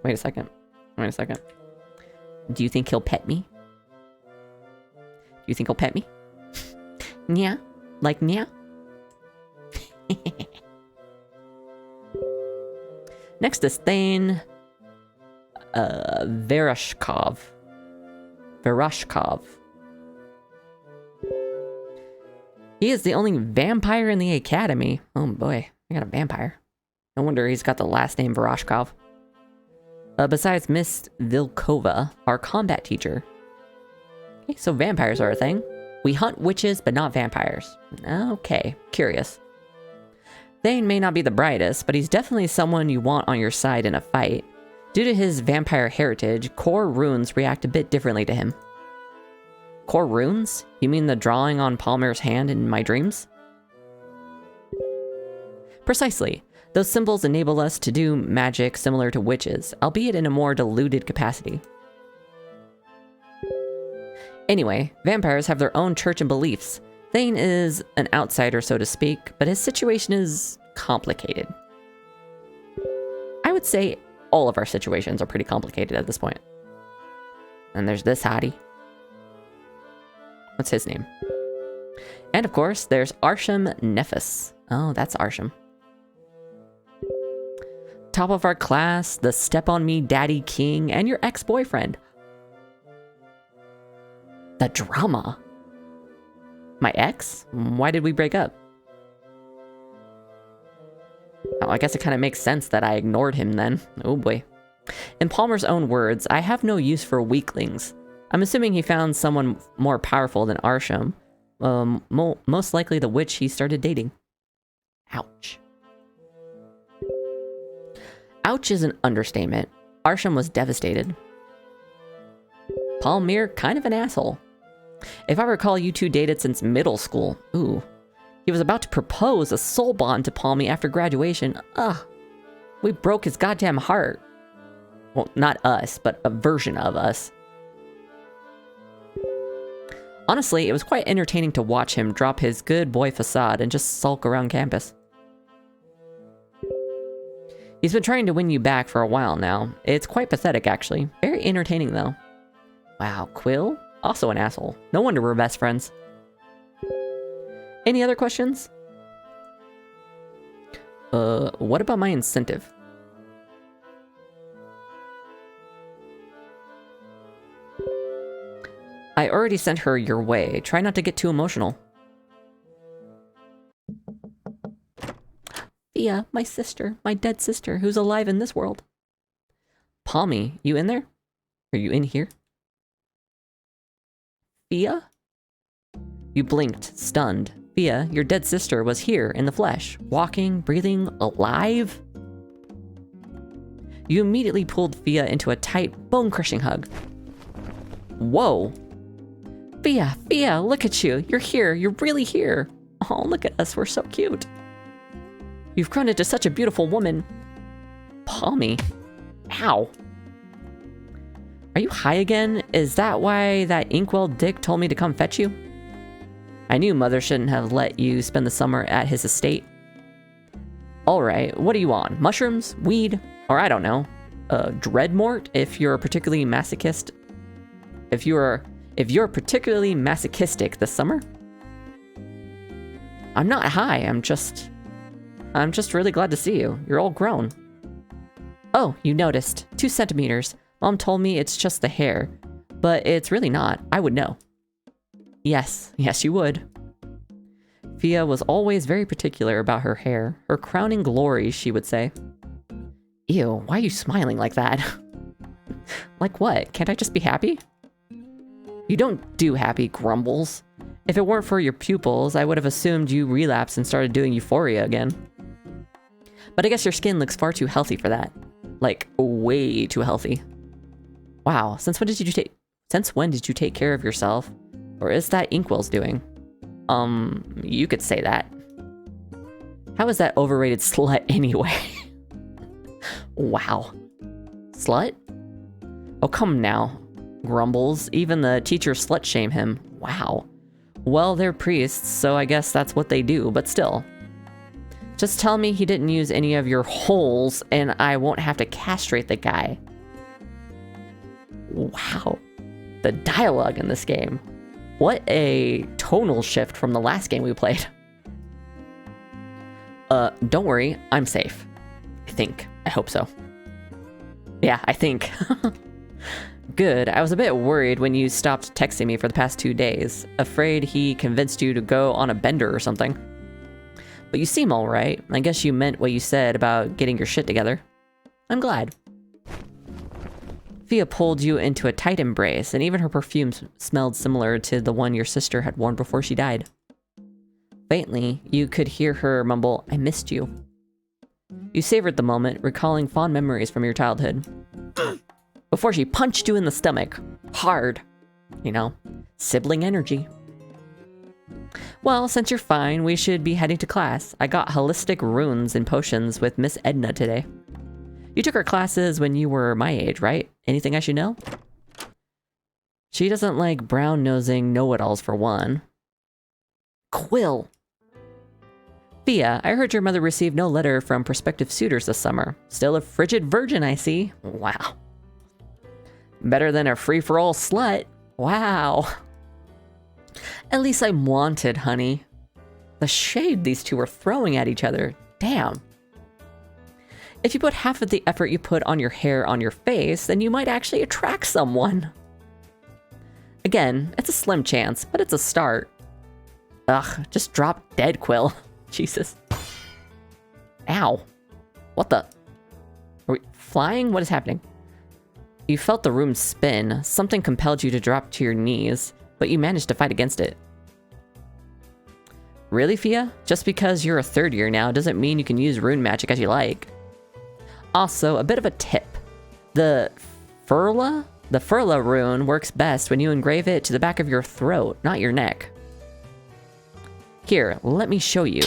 Wait a second. Wait a second. Do you think he'll pet me? Do you think he'll pet me? Yeah. Like, yeah. Next is Thane Verashkov. He is the only vampire in the academy. Oh boy, I got a vampire. No wonder he's got the last name Verashkov. Besides Miss Vilkova, our combat teacher. Okay, so vampires are a thing. We hunt witches, but not vampires. Okay, curious. Thane may not be the brightest, but he's definitely someone you want on your side in a fight. Due to his vampire heritage, core runes react a bit differently to him. Core runes? You mean the drawing on Palmyr's hand in my dreams? Precisely. Those symbols enable us to do magic similar to witches, albeit in a more diluted capacity. Anyway, vampires have their own church and beliefs. Thane is an outsider, so to speak, but his situation is complicated. I would say all of our situations are pretty complicated at this point. And there's this hottie. What's his name? And of course, there's Arshem Nephis. Oh, that's Arshem. Top of our class, the step on me daddy king, and your ex-boyfriend. The drama. My ex? Why did we break up? Oh, I guess it kind of makes sense that I ignored him then. Oh boy. In Palmer's own words, I have no use for weaklings. I'm assuming he found someone more powerful than Arshem. Most likely the witch he started dating. Ouch. Ouch is an understatement. Arshem was devastated. Palmer, kind of an asshole. If I recall, you two dated since middle school. Ooh. He was about to propose a soul bond to Palmy after graduation. Ugh. We broke his goddamn heart. Well, not us, but a version of us. Honestly, it was quite entertaining to watch him drop his good boy facade and just sulk around campus. He's been trying to win you back for a while now. It's quite pathetic, actually. Very entertaining, though. Wow, Quill? Also an asshole. No wonder we're best friends. Any other questions? What about my incentive? I already sent her your way. Try not to get too emotional. Thea, my sister. My dead sister, who's alive in this world. Palmy, you in there? Are you in here? Thea? You blinked, stunned. Thea, your dead sister was here in the flesh, walking, breathing, alive? You immediately pulled Thea into a tight, bone-crushing hug. Whoa. Thea, look at you. You're here. You're really here. Oh, look at us. We're so cute. You've grown into such a beautiful woman. Palmy. Ow. Are you high again? Is that why that inkwell dick told me to come fetch you? I knew Mother shouldn't have let you spend the summer at his estate. Alright, what are you on? Mushrooms? Weed? Or I don't know. Dreadmort, if you're particularly masochist. If you're particularly masochistic this summer? I'm not high, I'm just really glad to see you. You're all grown. Oh, you noticed. 2 centimeters. Mom told me it's just the hair. But it's really not. I would know. Yes, you would. Thea was always very particular about her hair. Her crowning glory, she would say. Ew, why are you smiling like that? Like what? Can't I just be happy? You don't do happy, Grumbles. If it weren't for your pupils, I would have assumed you relapsed and started doing Euphoria again. But I guess your skin looks far too healthy for that. Like, way too healthy. Wow, since when did you take care of yourself? Or is that Inkwell's doing? You could say that. How is that overrated slut anyway? Wow. Slut? Oh, come now. Grumbles. Even the teachers slut shame him. Wow. Well, they're priests, so I guess that's what they do, but still. Just tell me he didn't use any of your holes, and I won't have to castrate the guy. Wow. The dialogue in this game. What a tonal shift from the last game we played. Don't worry, I'm safe. I think. I hope so. Yeah, I think. Good. I was a bit worried when you stopped texting me for the past 2 days. Afraid he convinced you to go on a bender or something. But you seem alright. I guess you meant what you said about getting your shit together. I'm glad. Thea pulled you into a tight embrace, and even her perfume smelled similar to the one your sister had worn before she died. Faintly, you could hear her mumble, "I missed you." You savored the moment, recalling fond memories from your childhood. Before she punched you in the stomach. Hard. You know, sibling energy. Well, since you're fine, we should be heading to class. I got holistic runes and potions with Miss Edna today. You took her classes when you were my age, right? Anything I should know? She doesn't like brown-nosing know-it-alls for one. Quill! Thea, I heard your mother received no letter from prospective suitors this summer. Still a frigid virgin, I see. Wow. Better than a free-for-all slut. Wow. At least I'm wanted, honey. The shade these two are throwing at each other. Damn. If you put half of the effort you put on your hair on your face, then you might actually attract someone. Again, it's a slim chance, but it's a start. Ugh, just drop dead, Quill. Jesus. Ow. What the? Are we flying? What is happening? You felt the room spin. Something compelled you to drop to your knees, but you managed to fight against it. Really, Fia? Just because you're a third year now doesn't mean you can use rune magic as you like. Also, a bit of a tip. The Furla rune works best when you engrave it to the back of your throat, not your neck. Here, let me show you.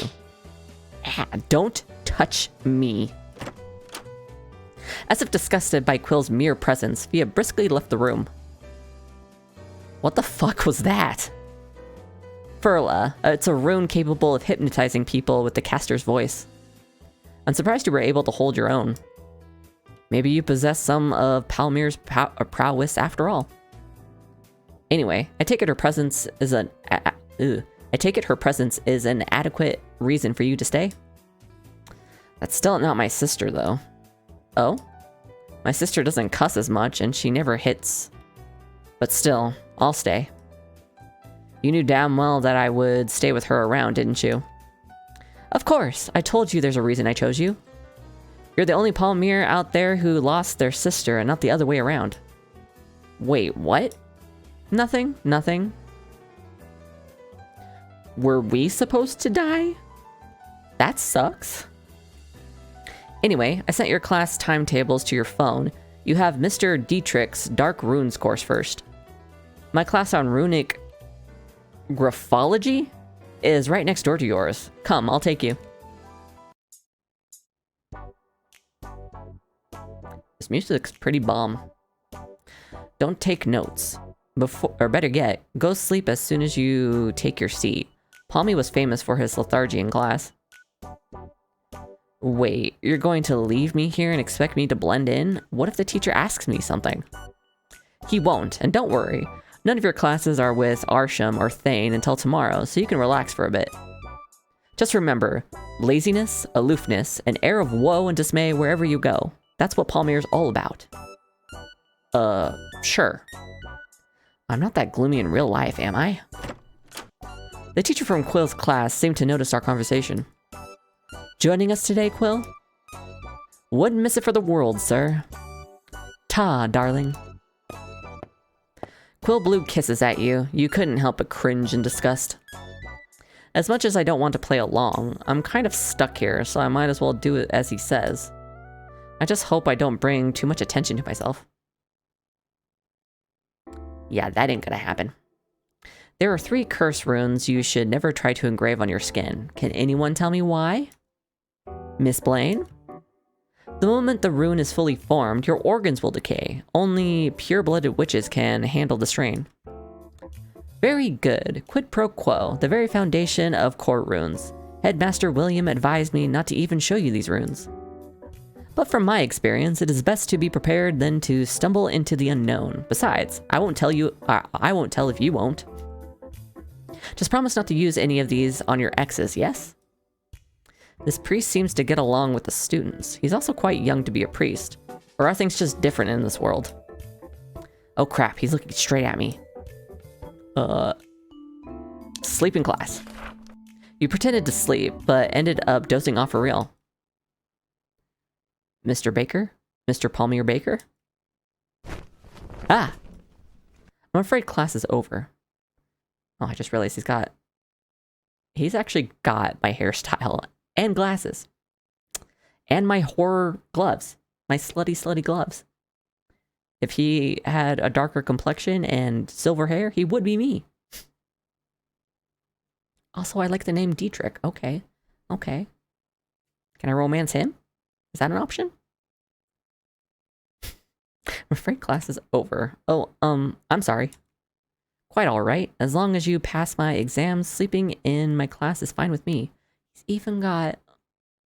Ah, don't touch me. As if disgusted by Quill's mere presence, Fia briskly left the room. What the fuck was that? Furla, it's a rune capable of hypnotizing people with the caster's voice. I'm surprised you were able to hold your own. Maybe you possess some of Palmir's prowess after all. Anyway, I take it her presence is an adequate reason for you to stay. That's still not my sister, though. Oh? My sister doesn't cuss as much, and she never hits. But still, I'll stay. You knew damn well that I would stay with her around, didn't you? Of course! I told you there's a reason I chose you. You're the only Palmyr out there who lost their sister and not the other way around. Wait, what? Nothing, nothing. Were we supposed to die? That sucks. Anyway, I sent your class timetables to your phone. You have Mr. Dietrich's Dark Runes course first. My class on runic graphology is right next door to yours. Come, I'll take you. This music's pretty bomb. Don't take notes. Or better yet, go sleep as soon as you take your seat. Palmy was famous for his lethargy in class. Wait, you're going to leave me here and expect me to blend in? What if the teacher asks me something? He won't, and don't worry. None of your classes are with Arshem or Thane until tomorrow, so you can relax for a bit. Just remember, laziness, aloofness, an air of woe and dismay wherever you go. That's what Palmyr's all about. Sure. I'm not that gloomy in real life, am I? The teacher from Quill's class seemed to notice our conversation. Joining us today, Quill? Wouldn't miss it for the world, sir. Ta, darling. Quill blew kisses at you. You couldn't help but cringe in disgust. As much as I don't want to play along, I'm kind of stuck here, so I might as well do it as he says. I just hope I don't bring too much attention to myself. Yeah, that ain't gonna happen. There are 3 curse runes you should never try to engrave on your skin. Can anyone tell me why? Miss Blaine? The moment the rune is fully formed, your organs will decay. Only pure-blooded witches can handle the strain. Very good. Quid pro quo, the very foundation of court runes. Headmaster William advised me not to even show you these runes. But from my experience, it is best to be prepared than to stumble into the unknown. Besides, I won't tell if you won't. Just promise not to use any of these on your exes, yes? This priest seems to get along with the students. He's also quite young to be a priest. Or are things just different in this world? Oh crap, he's looking straight at me. Sleep in class. You pretended to sleep, but ended up dozing off for real. Mr. Baker? Mr. Palmyr Baker? Ah! I'm afraid class is over. Oh, I just realized he's actually got my hairstyle and glasses. And my horror gloves. My slutty gloves. If he had a darker complexion and silver hair, he would be me. Also, I like the name Dietrich. Okay. Okay. Can I romance him? Is that an option? I'm afraid class is over. Oh, I'm sorry. Quite alright. As long as you pass my exams, sleeping in my class is fine with me. He's even got,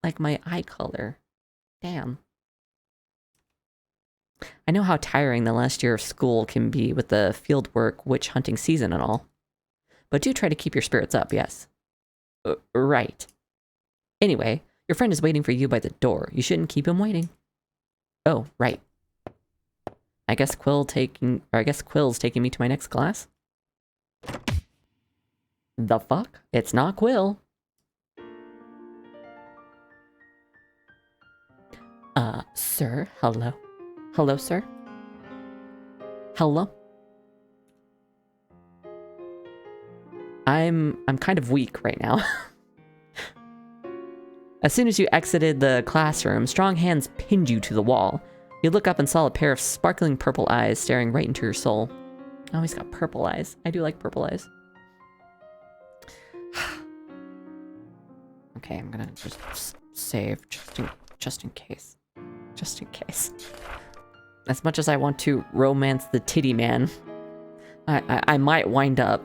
like, my eye color. Damn. I know how tiring the last year of school can be with the fieldwork, witch hunting season and all. But do try to keep your spirits up, yes. Right. Anyway, your friend is waiting for you by the door. You shouldn't keep him waiting. Oh, right. I guess Quill's taking me to my next class. The fuck? It's not Quill. Sir, hello. Hello, sir. Hello? I'm kind of weak right now. As soon as you exited the classroom, strong hands pinned you to the wall. You look up and saw a pair of sparkling purple eyes staring right into your soul. Oh, he's got purple eyes. I do like purple eyes. Okay, I'm gonna just save just in case. Just in case. As much as I want to romance the titty man, I might wind up.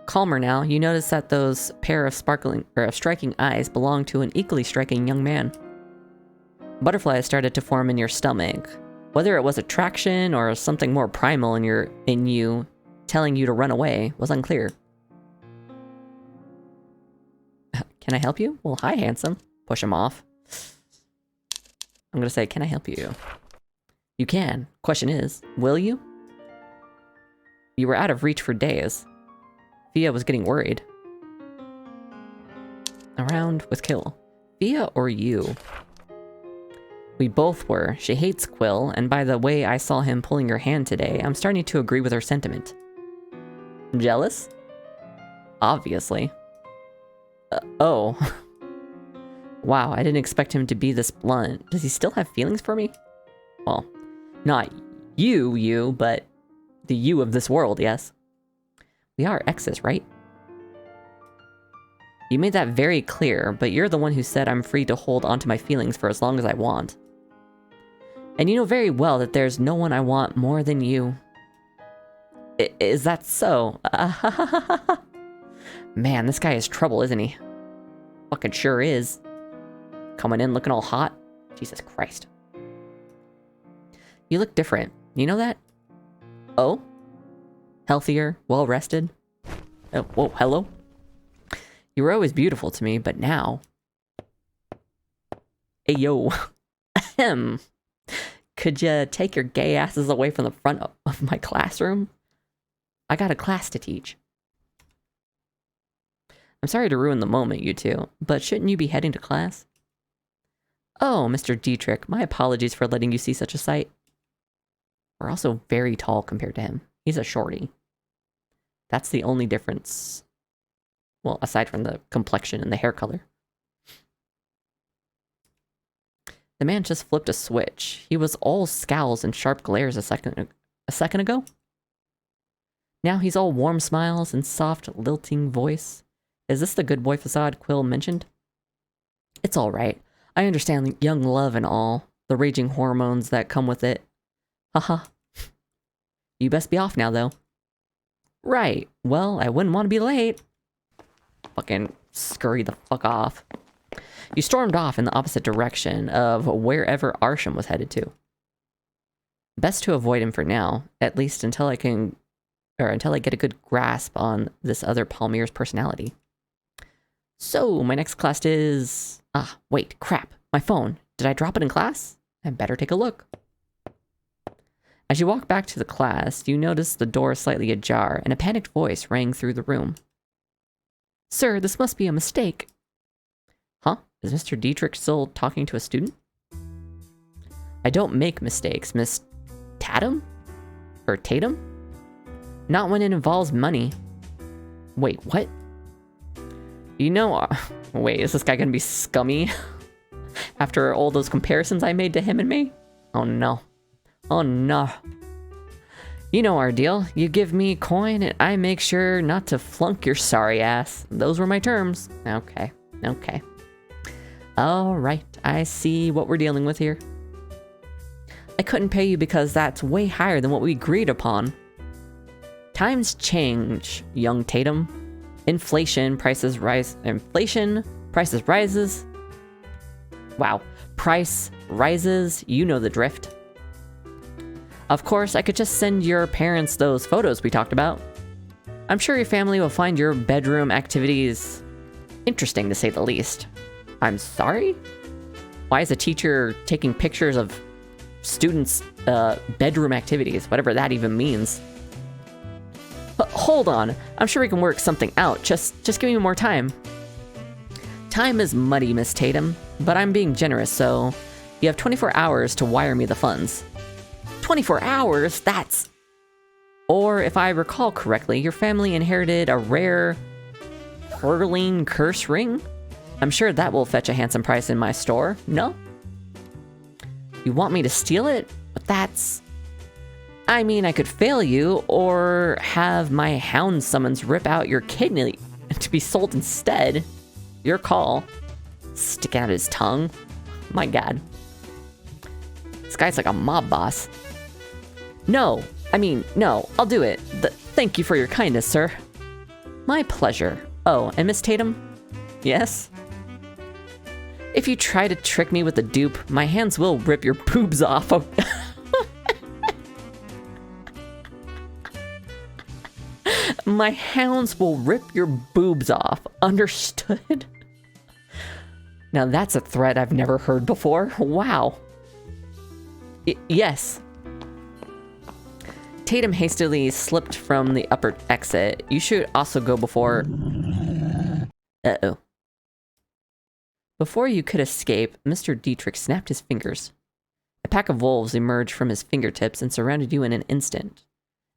Calmer now, you notice that those pair of striking eyes belong to an equally striking young man. Butterflies started to form in your stomach. Whether it was attraction or something more primal in you telling you to run away was unclear. Can I help you? Well, hi, handsome. Push him off. I'm gonna say, can I help you? You can. Question is, will you? You were out of reach for days. Fia was getting worried. Around with Kill. Fia or you? We both were. She hates Quill, and by the way I saw him pulling your hand today, I'm starting to agree with her sentiment. Jealous? Obviously. Oh. Wow, I didn't expect him to be this blunt. Does he still have feelings for me? Well, not you, but the you of this world, yes. We are exes, right? You made that very clear, but you're the one who said I'm free to hold onto my feelings for as long as I want. And you know very well that there's no one I want more than you. Is that so? Man, this guy is trouble, isn't he? Fucking sure is. Coming in looking all hot. Jesus Christ. You look different. You know that? Oh? Healthier, well-rested. Oh, whoa, hello? You were always beautiful to me, but now... Hey, yo. Ahem. Could you take your gay asses away from the front of my classroom? I got a class to teach. I'm sorry to ruin the moment, you two, but shouldn't you be heading to class? Oh, Mr. Dietrich, my apologies for letting you see such a sight. We're also very tall compared to him. He's a shorty. That's the only difference. Well, aside from the complexion and the hair color. The man just flipped a switch. He was all scowls and sharp glares a second ago. Now he's all warm smiles and soft, lilting voice. Is this the good boy facade Quill mentioned? It's all right. I understand young love and all, the raging hormones that come with it. Haha. You best be off now, though. Right. Well, I wouldn't want to be late. Fucking scurry the fuck off. You stormed off in the opposite direction of wherever Arshem was headed to. Best to avoid him for now, at least until I get a good grasp on this other Palmyr's personality. So, my next class is... Ah, wait, crap. My phone. Did I drop it in class? I better take a look. As you walk back to the class, you notice the door slightly ajar, and a panicked voice rang through the room. Sir, this must be a mistake. Huh? Is Mr. Dietrich still talking to a student? I don't make mistakes, Miss Tatum? Or Tatum? Not when it involves money. Wait, what? You know... wait, is this guy gonna be scummy? After all those comparisons I made to him and me? Oh no. Oh no. You know our deal. You give me coin and I make sure not to flunk your sorry ass. Those were my terms. Okay. Okay. Alright, I see what we're dealing with here. I couldn't pay you because that's way higher than what we agreed upon. Times change, young Tatum. Inflation, prices rise. Inflation, prices rises. Wow. Price rises, you know the drift. Of course, I could just send your parents those photos we talked about. I'm sure your family will find your bedroom activities interesting, to say the least. I'm sorry? Why is a teacher taking pictures of students' bedroom activities, whatever that even means? But hold on, I'm sure we can work something out. Just give me more time. Time is muddy, Miss Tatum, but I'm being generous, so You have 24 hours to wire me the funds. 24 hours? That's... Or, if I recall correctly, your family inherited a rare hurling curse ring? I'm sure that will fetch a handsome price in my store, no? You want me to steal it? But that's... I mean, I could fail you, or have my hound summons rip out your kidney to be sold instead. Your call. Stick out his tongue. My god. This guy's like a mob boss. No, I'll do it. Thank you for your kindness, sir. My pleasure. Oh, and Miss Tatum? Yes? If you try to trick me with the dupe, my hands will rip your boobs off. My hounds will rip your boobs off. Understood? Now that's a threat I've never heard before. Wow. Yes. Tatum hastily slipped from the upper exit. You should also go before... Uh-oh. Before you could escape, Mr. Dietrich snapped his fingers. A pack of wolves emerged from his fingertips and surrounded you in an instant.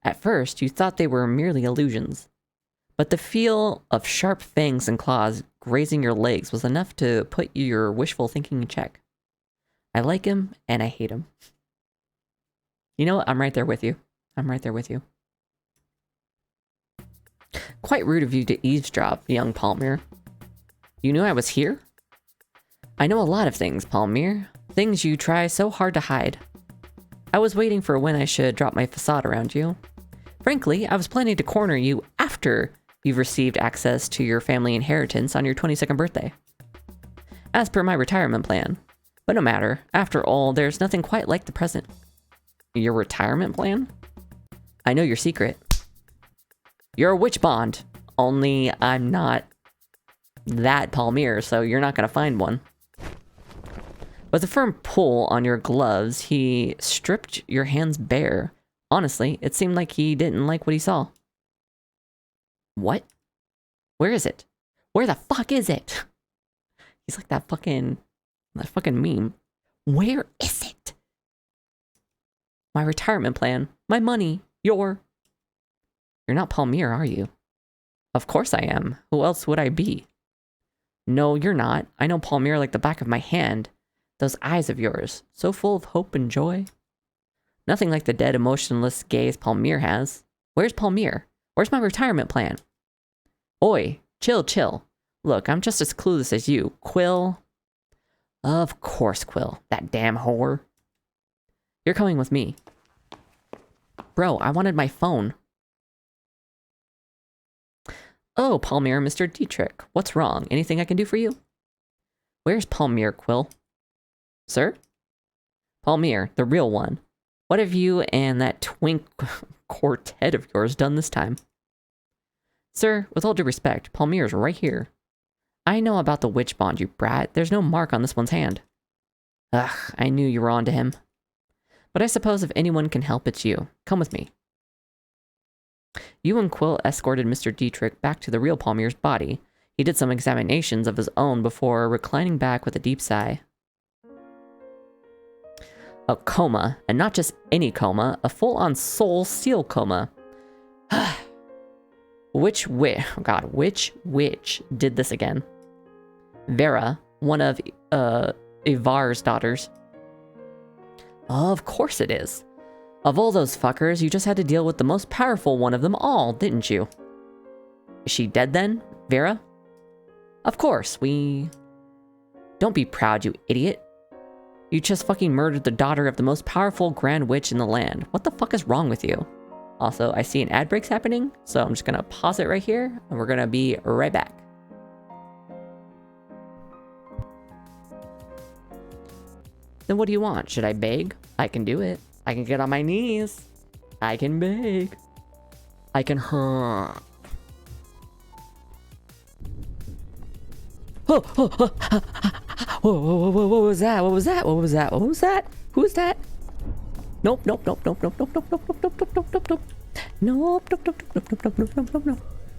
At first, you thought they were merely illusions. But the feel of sharp fangs and claws grazing your legs was enough to put your wishful thinking in check. I like him, and I hate him. You know what? I'm right there with you. I'm right there with you. Quite rude of you to eavesdrop, young Palmyr. You knew I was here? I know a lot of things, Palmyr. Things you try so hard to hide. I was waiting for when I should drop my facade around you. Frankly, I was planning to corner you after you've received access to your family inheritance on your 22nd birthday. As per my retirement plan. But no matter, after all, there's nothing quite like the present. Your retirement plan? I know your secret. You're a witch bond. Only I'm not that Palmyr, so you're not gonna find one. With a firm pull on your gloves, he stripped your hands bare. Honestly, it seemed like he didn't like what he saw. What? Where is it? Where the fuck is it? He's like that fucking meme. Where is it? My retirement plan. My money. You're not Palmyr, are you? Of course I am. Who else would I be? No, you're not. I know Palmyr like the back of my hand. Those eyes of yours, so full of hope and joy. Nothing like the dead, emotionless gaze Palmyr has. Where's Palmyr? Where's my retirement plan? Oi, chill. Look, I'm just as clueless as you. Quill? Of course, Quill. That damn whore. You're coming with me. Bro, I wanted my phone. Oh, Palmyr, Mr. Dietrich. What's wrong? Anything I can do for you? Where's Palmyr, Quill? Sir? Palmyr, the real one. What have you and that twink quartet of yours done this time? Sir, with all due respect, Palmyr's right here. I know about the witch bond, you brat. There's no mark on this one's hand. Ugh, I knew you were on to him. But I suppose if anyone can help, it's you. Come with me. You and Quill escorted Mr. Dietrich back to the real Palmyr's body. He did some examinations of his own before reclining back with a deep sigh. A coma, and not just any coma, a full-on soul seal coma. Which witch did this again? Vera, one of Ivar's daughters. Of course it is. Of all those fuckers, you just had to deal with the most powerful one of them all, didn't you? Is she dead then, Vera? Of course, Don't be proud, you idiot. You just fucking murdered the daughter of the most powerful Grand Witch in the land. What the fuck is wrong with you? Also, I see an ad breaks happening, so I'm just gonna pause it right here, and we're gonna be right back. Then what do you want? Should I beg? I can do it. I can get on my knees. I can beg. I can hurt. Whoa, what was that? What was that? What was that? What was that? Who is that? Nope.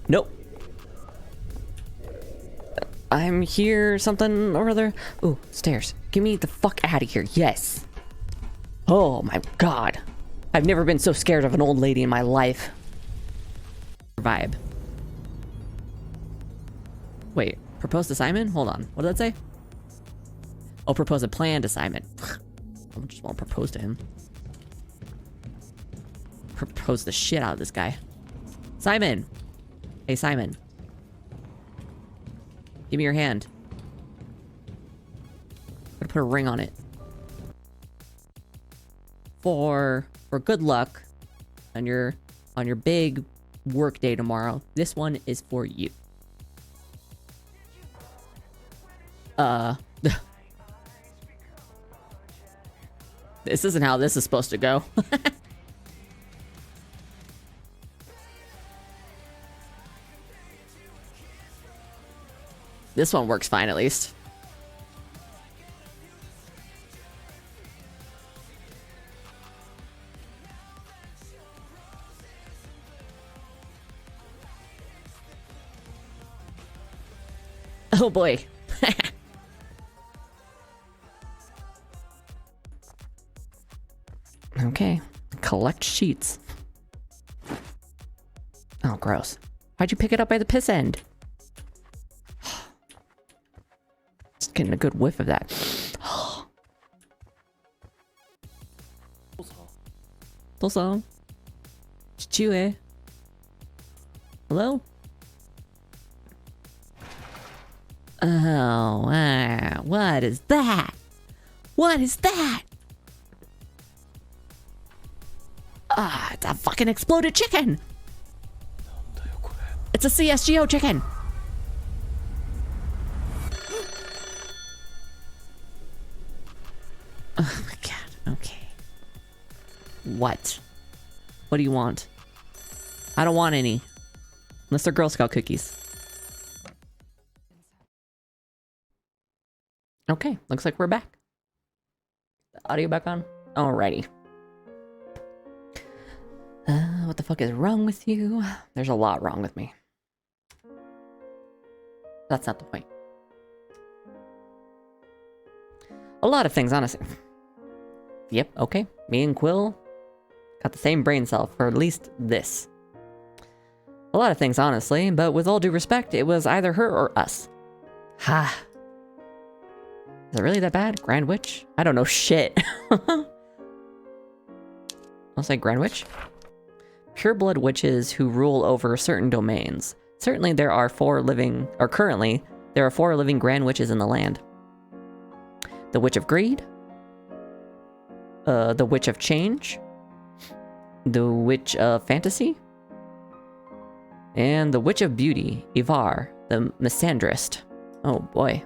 Nope. I'm here, something or other. Ooh, stairs. Get me the fuck out of here. Yes. Oh my god. I've never been so scared of an old lady in my life. Vibe. Wait, proposed assignment? Hold on. What did that say? Oh, propose a planned assignment. I just want to propose to him. Propose the shit out of this guy. Simon! Hey, Simon. Give me your hand. I'm gonna put a ring on it. For good luck on your big work day tomorrow. This one is for you. This isn't how this is supposed to go. This one works fine, at least. Oh boy. Okay. Collect sheets. Oh, gross. Why'd you pick it up by the piss end? Just getting a good whiff of that. Tosa. Chichue. Hello? Oh, wow. What is that? What is that? Ah, it's a fucking exploded chicken. It's a CSGO chicken. Oh my god, okay. What? What do you want? I don't want any. Unless they're Girl Scout cookies. Okay, looks like we're back. The audio back on? Alrighty. What the fuck is wrong with you? There's a lot wrong with me. That's not the point. A lot of things, honestly. Yep, okay. Me and Quill got the same brain cell for at least this. A lot of things, honestly, but with all due respect, it was either her or us. Ha. Is it really that bad? Grand Witch? I don't know shit. I'll say Grand Witch. Pureblood witches who rule over certain domains. Certainly there are currently, there are 4 living Grand Witches in the land. The Witch of Greed. The Witch of Change. The Witch of Fantasy. And the Witch of Beauty, Ivar, the Misandrist. Oh boy.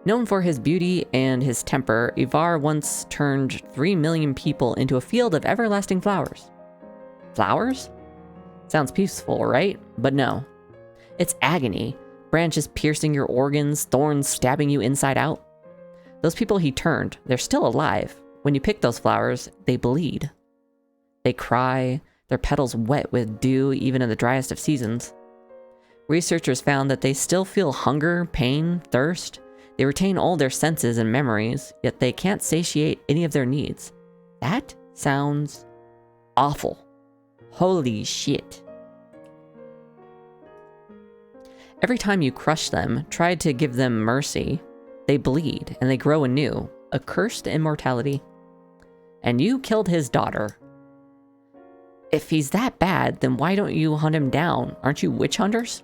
Known for his beauty and his temper, Ivar once turned 3 million people into a field of everlasting flowers. Flowers? Sounds peaceful, right? But no. It's agony. Branches piercing your organs, thorns stabbing you inside out. Those people he turned, they're still alive. When you pick those flowers, they bleed. They cry, their petals wet with dew even in the driest of seasons. Researchers found that they still feel hunger, pain, thirst. They retain all their senses and memories, yet they can't satiate any of their needs. That sounds awful. Holy shit. Every time you crush them, try to give them mercy, they bleed and they grow anew, a cursed immortality. And you killed his daughter. If he's that bad, then why don't you hunt him down? Aren't you witch hunters?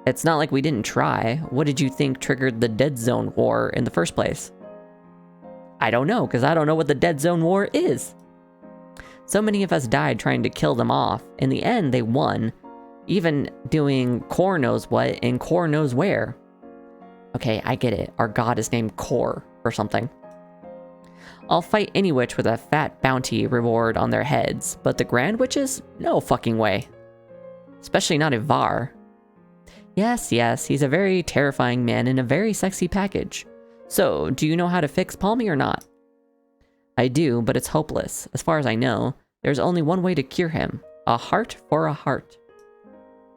It's not like we didn't try. What did you think triggered the Dead Zone War in the first place? I don't know, because I don't know what the Dead Zone War is. So many of us died trying to kill them off. In the end, they won. Even doing Kor knows what and Kor knows where. Okay, I get it. Our god is named Kor or something. I'll fight any witch with a fat bounty reward on their heads, but the Grand Witches? No fucking way. Especially not Ivar. Yes, he's a very terrifying man in a very sexy package. So, do you know how to fix Palmy or not? I do, but it's hopeless. As far as I know, there's only one way to cure him. A heart for a heart.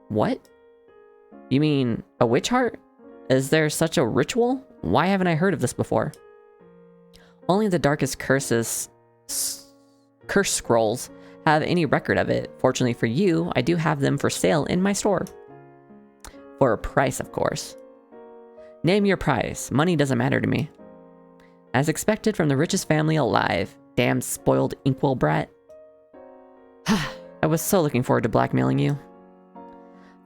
What? You mean a witch heart? Is there such a ritual? Why haven't I heard of this before? Only the darkest curse scrolls have any record of it. Fortunately for you, I do have them for sale in my store. For a price, of course. Name your price. Money doesn't matter to me. As expected from the richest family alive. Damn spoiled inkwell brat. I was so looking forward to blackmailing you.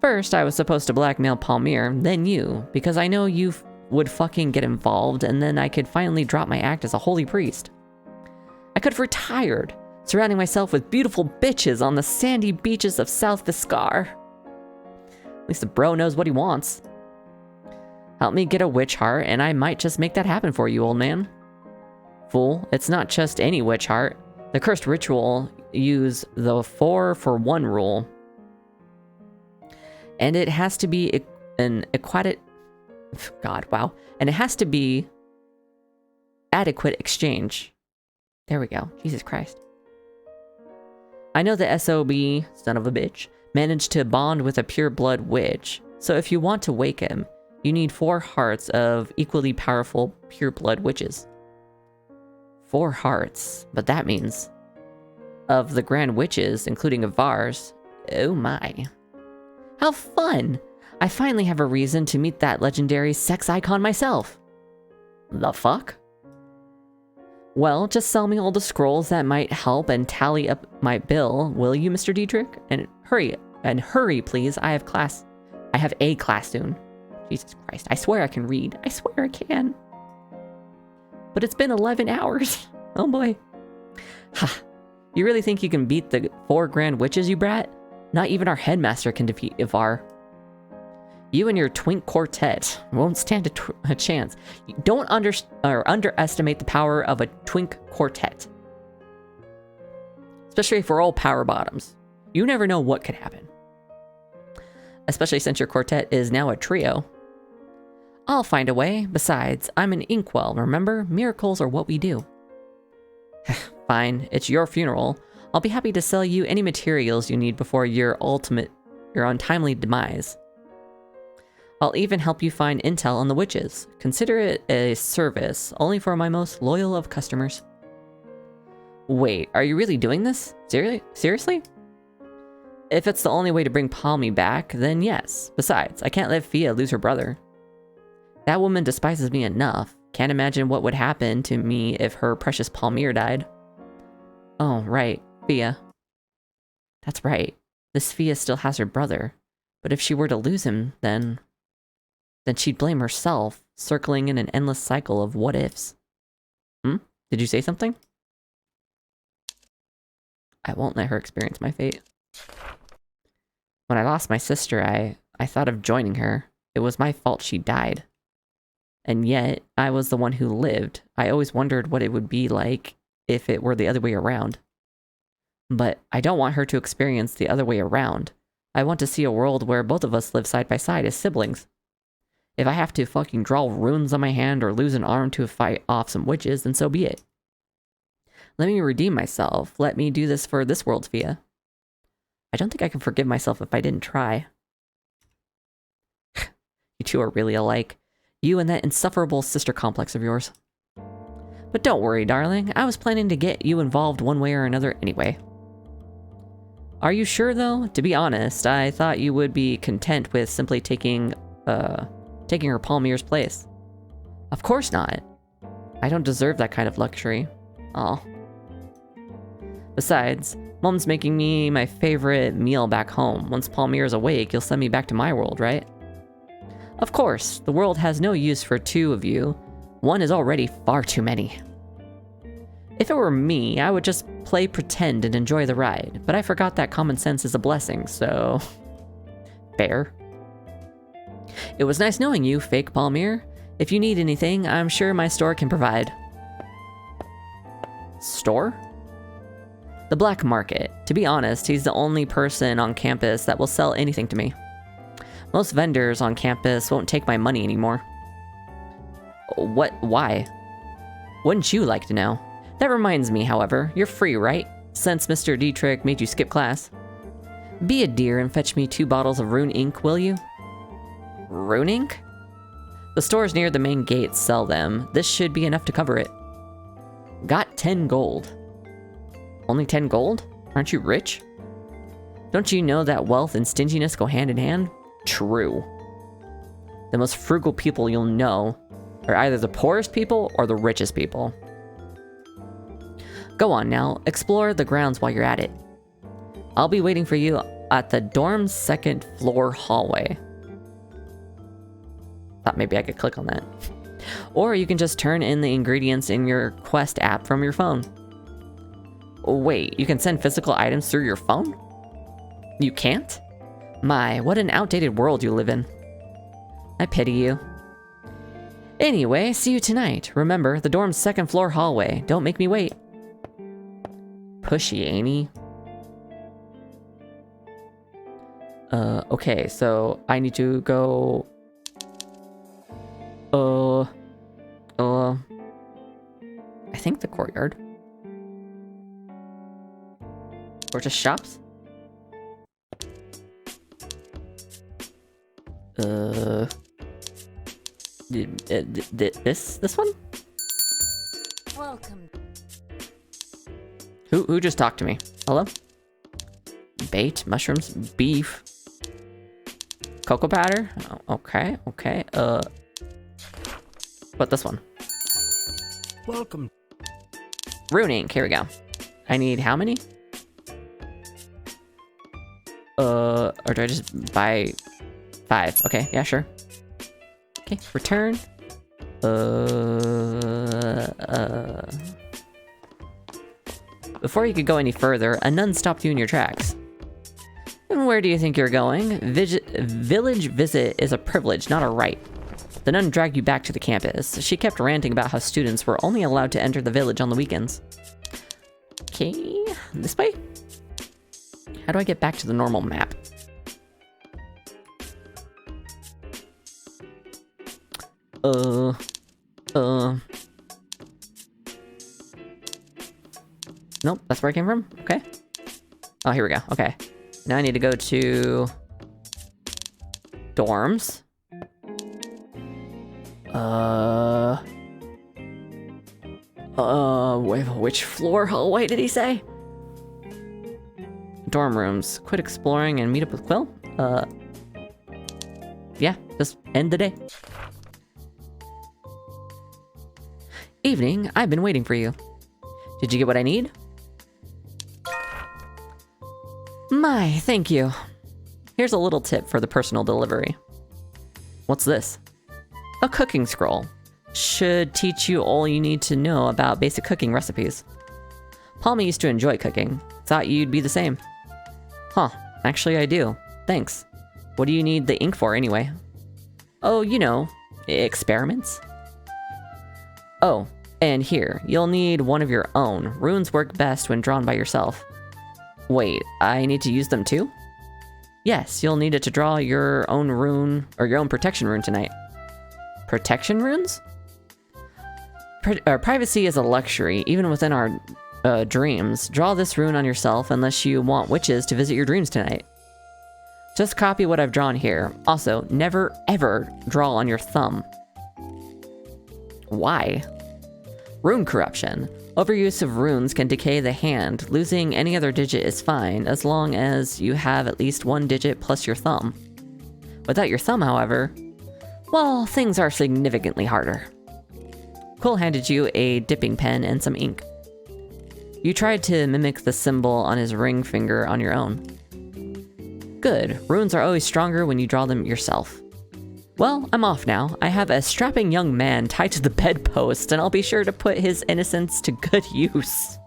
First, I was supposed to blackmail Palmyr, then you, because I know you would fucking get involved, and then I could finally drop my act as a holy priest. I could have retired, surrounding myself with beautiful bitches on the sandy beaches of South Viscar. At least the bro knows what he wants. Help me get a witch heart, and I might just make that happen for you, old man. Fool, it's not just any witch heart. The cursed ritual use the 4-for-1 rule. And it has to be an aquatic... God, wow. And it has to be adequate exchange. There we go. Jesus Christ. I know the SOB, son of a bitch, managed to bond with a pure-blood witch. So if you want to wake him, you need 4 hearts of equally powerful pure-blood witches. 4 hearts. But that means... of the Grand Witches, including of Vars. Oh my. How fun! I finally have a reason to meet that legendary sex icon myself. The fuck? Well, just sell me all the scrolls that might help and tally up my bill, will you, Mr. Dietrich? And hurry, please. I have a class soon. Jesus Christ, I swear I can read. I swear I can. But it's been 11 hours. Oh boy. Ha. You really think you can beat the 4 Grand Witches, you brat? Not even our headmaster can defeat Ivar. You and your twink quartet won't stand a chance. Don't underestimate the power of a twink quartet. Especially for old power bottoms. You never know what could happen. Especially since your quartet is now a trio. I'll find a way. Besides, I'm an inkwell, remember? Miracles are what we do. Fine, it's your funeral. I'll be happy to sell you any materials you need before your untimely demise. I'll even help you find intel on the witches. Consider it a service, only for my most loyal of customers. Wait, are you really doing this? Seriously? If it's the only way to bring Palmy back, then yes. Besides, I can't let Fia lose her brother. That woman despises me enough. Can't imagine what would happen to me if her precious Palmyr died. Oh, right. Fia. That's right. This Fia still has her brother. But if she were to lose him, then she'd blame herself, circling in an endless cycle of what-ifs. Did you say something? I won't let her experience my fate. When I lost my sister, I thought of joining her. It was my fault she died. And yet, I was the one who lived. I always wondered what it would be like if it were the other way around. But I don't want her to experience the other way around. I want to see a world where both of us live side by side as siblings. If I have to fucking draw runes on my hand or lose an arm to fight off some witches, then so be it. Let me redeem myself. Let me do this for this world's Fia. I don't think I can forgive myself if I didn't try. You two are really alike. You and that insufferable sister complex of yours. But don't worry, darling. I was planning to get you involved one way or another anyway. Are you sure, though? To be honest, I thought you would be content with simply taking her Palmyr's place. Of course not. I don't deserve that kind of luxury. Aw. Besides, Mom's making me my favorite meal back home. Once Palmyr's awake, you'll send me back to my world, right? Of course, the world has no use for 2 of you. 1 is already far too many. If it were me, I would just play pretend and enjoy the ride, but I forgot that common sense is a blessing, so... Fair. It was nice knowing you, fake Palmyr. If you need anything, I'm sure my store can provide. Store? The black market. To be honest, he's the only person on campus that will sell anything to me. Most vendors on campus won't take my money anymore. What? Why? Wouldn't you like to know? That reminds me, however, you're free, right? Since Mr. Dietrich made you skip class. Be a dear and fetch me 2 bottles of rune ink, will you? Rune ink? The stores near the main gate sell them. This should be enough to cover it. Got 10 gold. Only 10 gold? Aren't you rich? Don't you know that wealth and stinginess go hand in hand? True. The most frugal people you'll know are either the poorest people or the richest people. Go on now, explore the grounds while you're at it. I'll be waiting for you at the dorm's second floor hallway. Thought maybe I could click on that. Or you can just turn in the ingredients in your Quest app from your phone. Wait, you can send physical items through your phone? You can't? My, what an outdated world you live in. I pity you. Anyway, see you tonight. Remember, the dorm's second floor hallway. Don't make me wait. Pushy, ain't he? Okay, so I need to go... I think the courtyard. Or just shops? This one? Welcome. Who just talked to me? Hello? Bait, mushrooms, beef, cocoa powder. Oh, okay. But this one. Welcome. Rune ink. Here we go. I need how many? Or do I just buy 5? Okay, yeah, sure. Okay, return. Before you could go any further, a nun stopped you in your tracks. And where do you think you're going? Village visit is a privilege, not a right. The nun dragged you back to the campus. She kept ranting about how students were only allowed to enter the village on the weekends. Okay, this way? How do I get back to the normal map? Nope, that's where I came from? Okay. Oh, here we go. Okay. Now I need to go to... dorms. Wait, which floor hallway did he say? Dorm rooms. Quit exploring and meet up with Quill? Yeah, just end the day. Evening, I've been waiting for you. Did you get what I need? My, thank you. Here's a little tip for the personal delivery. What's this? A cooking scroll. Should teach you all you need to know about basic cooking recipes. Palmy used to enjoy cooking. Thought you'd be the same. Huh, actually I do. Thanks. What do you need the ink for anyway? Oh, you know, experiments. Oh, and here, you'll need one of your own. Runes work best when drawn by yourself. Wait, I need to use them too? Yes, you'll need it to draw your own rune, or your own protection rune tonight. Protection runes? Privacy is a luxury, even within our dreams. Draw this rune on yourself unless you want witches to visit your dreams tonight. Just copy what I've drawn here. Also, never ever draw on your thumb. Why? Rune corruption. Overuse of runes can decay the hand. Losing any other digit is fine, as long as you have at least one digit plus your thumb. Without your thumb, however, well, things are significantly harder. Quill handed you a dipping pen and some ink. You tried to mimic the symbol on his ring finger on your own. Good. Runes are always stronger when you draw them yourself. Well, I'm off now. I have a strapping young man tied to the bedpost, and I'll be sure to put his innocence to good use.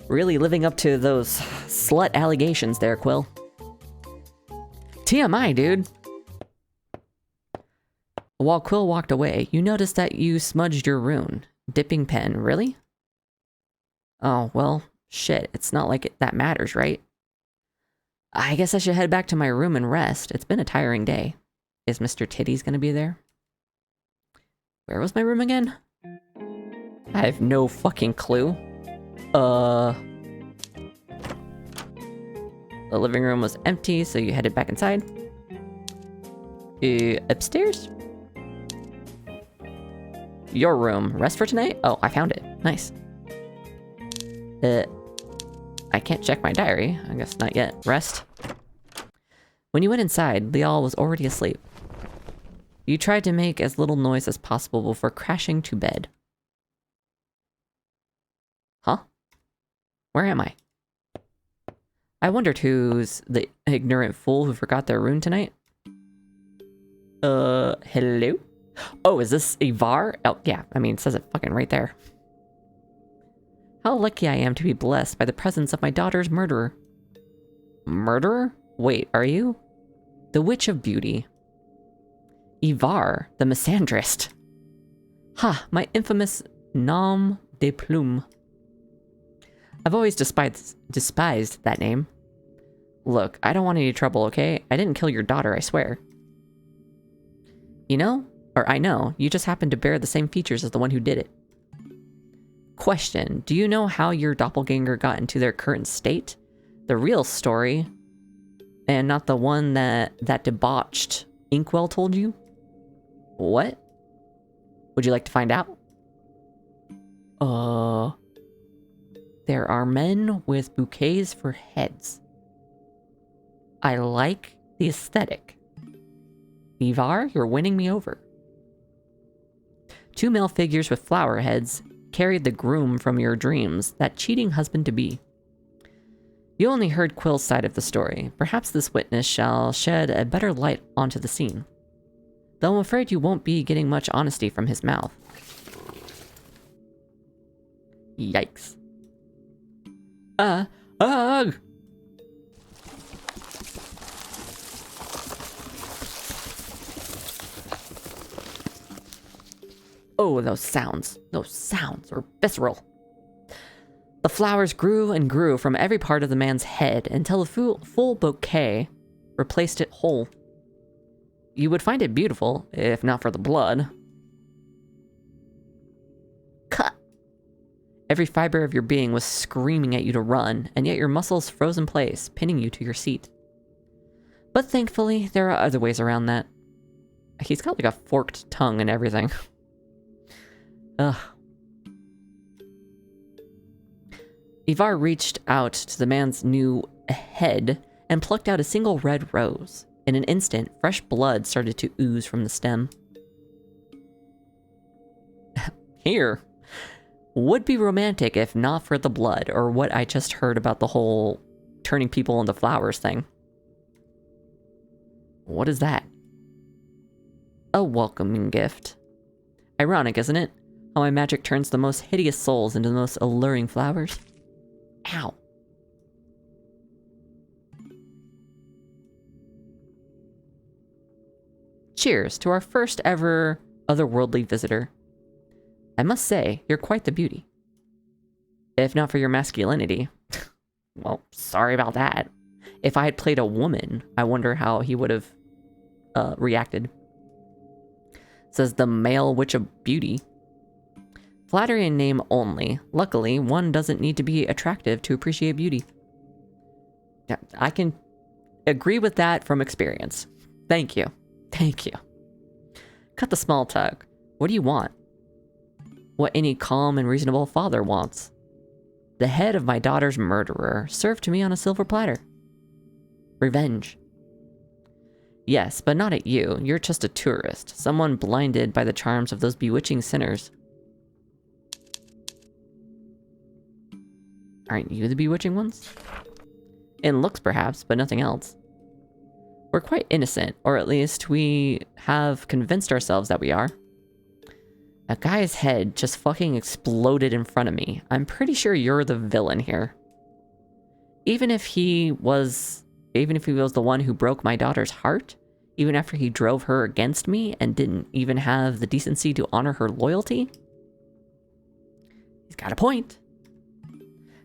Really living up to those slut allegations there, Quill. TMI, dude. While Quill walked away, you noticed that you smudged your rune. Dipping pen, really? Oh, well, shit. It's not like that matters, right? I guess I should head back to my room and rest. It's been a tiring day. Is Mr. Titties gonna be there? Where was my room again? I have no fucking clue. The living room was empty, so you headed back inside. Upstairs? your room. Rest for tonight? Oh, I found it. Nice. I can't check my diary. I guess not yet. Rest. When you went inside, Lyall was already asleep. You tried to make as little noise as possible before crashing to bed. Huh? Where am I? I wondered who's the ignorant fool who forgot their rune tonight. Hello? Oh, is this Ivar? Oh, yeah, I mean, it says it fucking right there. How lucky I am to be blessed by the presence of my daughter's murderer. Murderer? Wait, are you? The Witch of Beauty. Ivar, the misandrist. Ha, my infamous nom de plume. I've always despised that name. Look, I don't want any trouble, okay? I didn't kill your daughter, I swear. You know, or I know, you just happen to bear the same features as the one who did it. Question, do you know how your doppelganger got into their current state? The real story, and not the one that debauched Inkwell told you? What? Would you like to find out? There are men with bouquets for heads. I like the aesthetic. Ivar, you're winning me over. 2 male figures with flower heads carried the groom from your dreams, that cheating husband-to-be. You only heard Quill's side of the story. Perhaps this witness shall shed a better light onto the scene. Though I'm afraid you won't be getting much honesty from his mouth. Yikes. Ugh! Oh, those sounds are visceral. The flowers grew and grew from every part of the man's head until a full bouquet replaced it whole. You would find it beautiful, if not for the blood. Cut! Every fiber of your being was screaming at you to run, and yet your muscles froze in place, pinning you to your seat. But thankfully, there are other ways around that. He's got like a forked tongue and everything. Ugh. Ivar reached out to the man's new head and plucked out a single red rose. In an instant, fresh blood started to ooze from the stem. Here. Would be romantic if not for the blood, or what I just heard about the whole turning people into flowers thing. What is that? A welcoming gift. Ironic, isn't it? How my magic turns the most hideous souls into the most alluring flowers. Ow. Cheers to our first ever otherworldly visitor. I must say, you're quite the beauty. If not for your masculinity. Well, sorry about that. If I had played a woman, I wonder how he would have reacted. Says the male witch of beauty. Flattery in name only. Luckily, one doesn't need to be attractive to appreciate beauty. Yeah, I can agree with that from experience. Thank you. Thank you. Cut the small talk. What do you want? What any calm and reasonable father wants. The head of my daughter's murderer, served to me on a silver platter. Revenge. Yes, but not at you. You're just a tourist. Someone blinded by the charms of those bewitching sinners. Aren't you the bewitching ones? In looks, perhaps, but nothing else. We're quite innocent, or at least we have convinced ourselves that we are. A guy's head just fucking exploded in front of me. I'm pretty sure you're the villain here. Even if he was the one who broke my daughter's heart, even after he drove her against me and didn't even have the decency to honor her loyalty, he's got a point.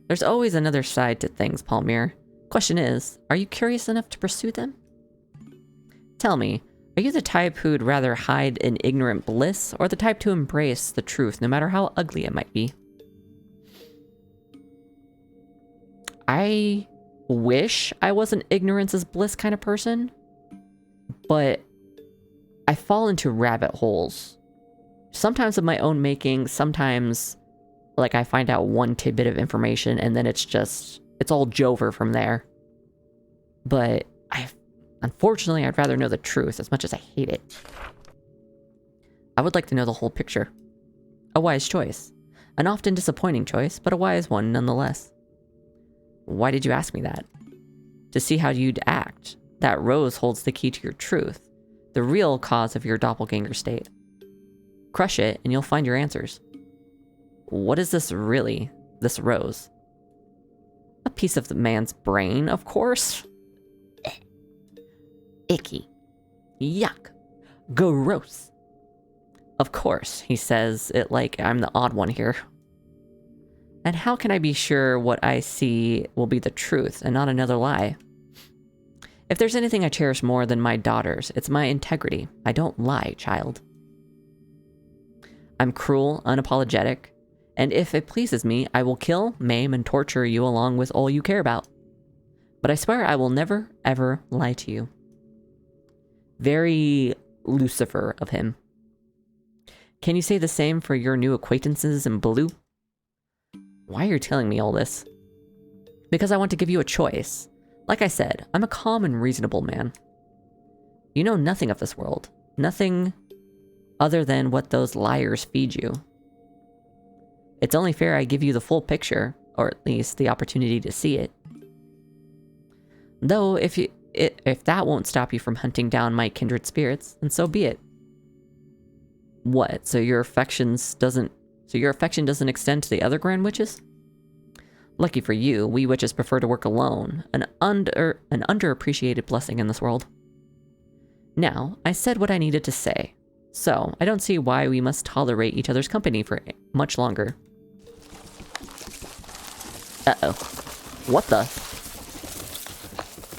There's always another side to things, Palmyr. Question is, are you curious enough to pursue them? Tell me, are you the type who'd rather hide in ignorant bliss, or the type to embrace the truth no matter how ugly it might be? I wish I was an ignorance is bliss kind of person, but I fall into rabbit holes Sometimes of my own making, sometimes like I find out one tidbit of information and then it's all Jover from there. But unfortunately, I'd rather know the truth as much as I hate it. I would like to know the whole picture. A wise choice. An often disappointing choice, but a wise one nonetheless. Why did you ask me that? To see how you'd act. That rose holds the key to your truth. The real cause of your doppelganger state. Crush it, and you'll find your answers. What is this really, this rose? A piece of the man's brain, of course. Icky. Yuck. Gross. Of course, he says it like I'm the odd one here. And how can I be sure what I see will be the truth and not another lie? If there's anything I cherish more than my daughters, it's my integrity. I don't lie, child. I'm cruel, unapologetic, and if it pleases me, I will kill, maim, and torture you along with all you care about. But I swear I will never, ever lie to you. Very Lucifer of him. Can you say the same for your new acquaintances in blue? Why are you telling me all this? Because I want to give you a choice. Like I said, I'm a calm and reasonable man. You know nothing of this world. Nothing other than what those liars feed you. It's only fair I give you the full picture, or at least the opportunity to see it. Though, if that won't stop you from hunting down my kindred spirits, then so be it. What? So your affection doesn't extend to the other Grand Witches? Lucky for you, we witches prefer to work alone, an underappreciated blessing in this world. Now, I said what I needed to say, so I don't see why we must tolerate each other's company for much longer. Uh-oh. What the?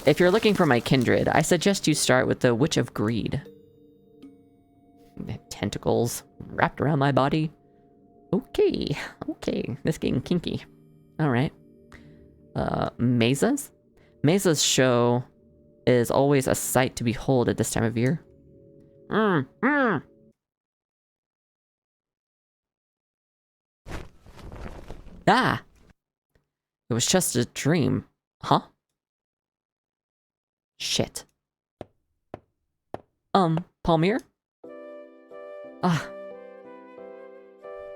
If you're looking for my kindred, I suggest you start with the Witch of Greed. Tentacles wrapped around my body. Okay, this getting kinky. Alright. Mesa's? Mesa's show is always a sight to behold at this time of year. Ah! It was just a dream. Huh? Shit. Palmyre? Ah.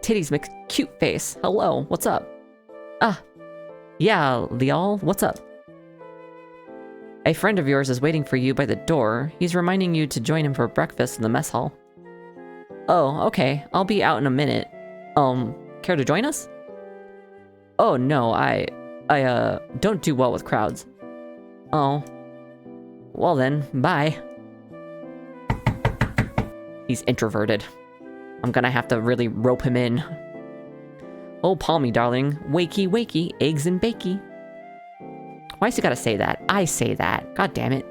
Titties McCute face. Hello, what's up? Ah. Yeah, Lyall, what's up? A friend of yours is waiting for you by the door. He's reminding you to join him for breakfast in the mess hall. Oh, okay. I'll be out in a minute. Care to join us? Oh, no, I don't do well with crowds. Oh. Well then, bye. He's introverted. I'm gonna have to really rope him in. Oh, Palmy, darling. Wakey, wakey, eggs and bakey. Why's he gotta say that? I say that. God damn it.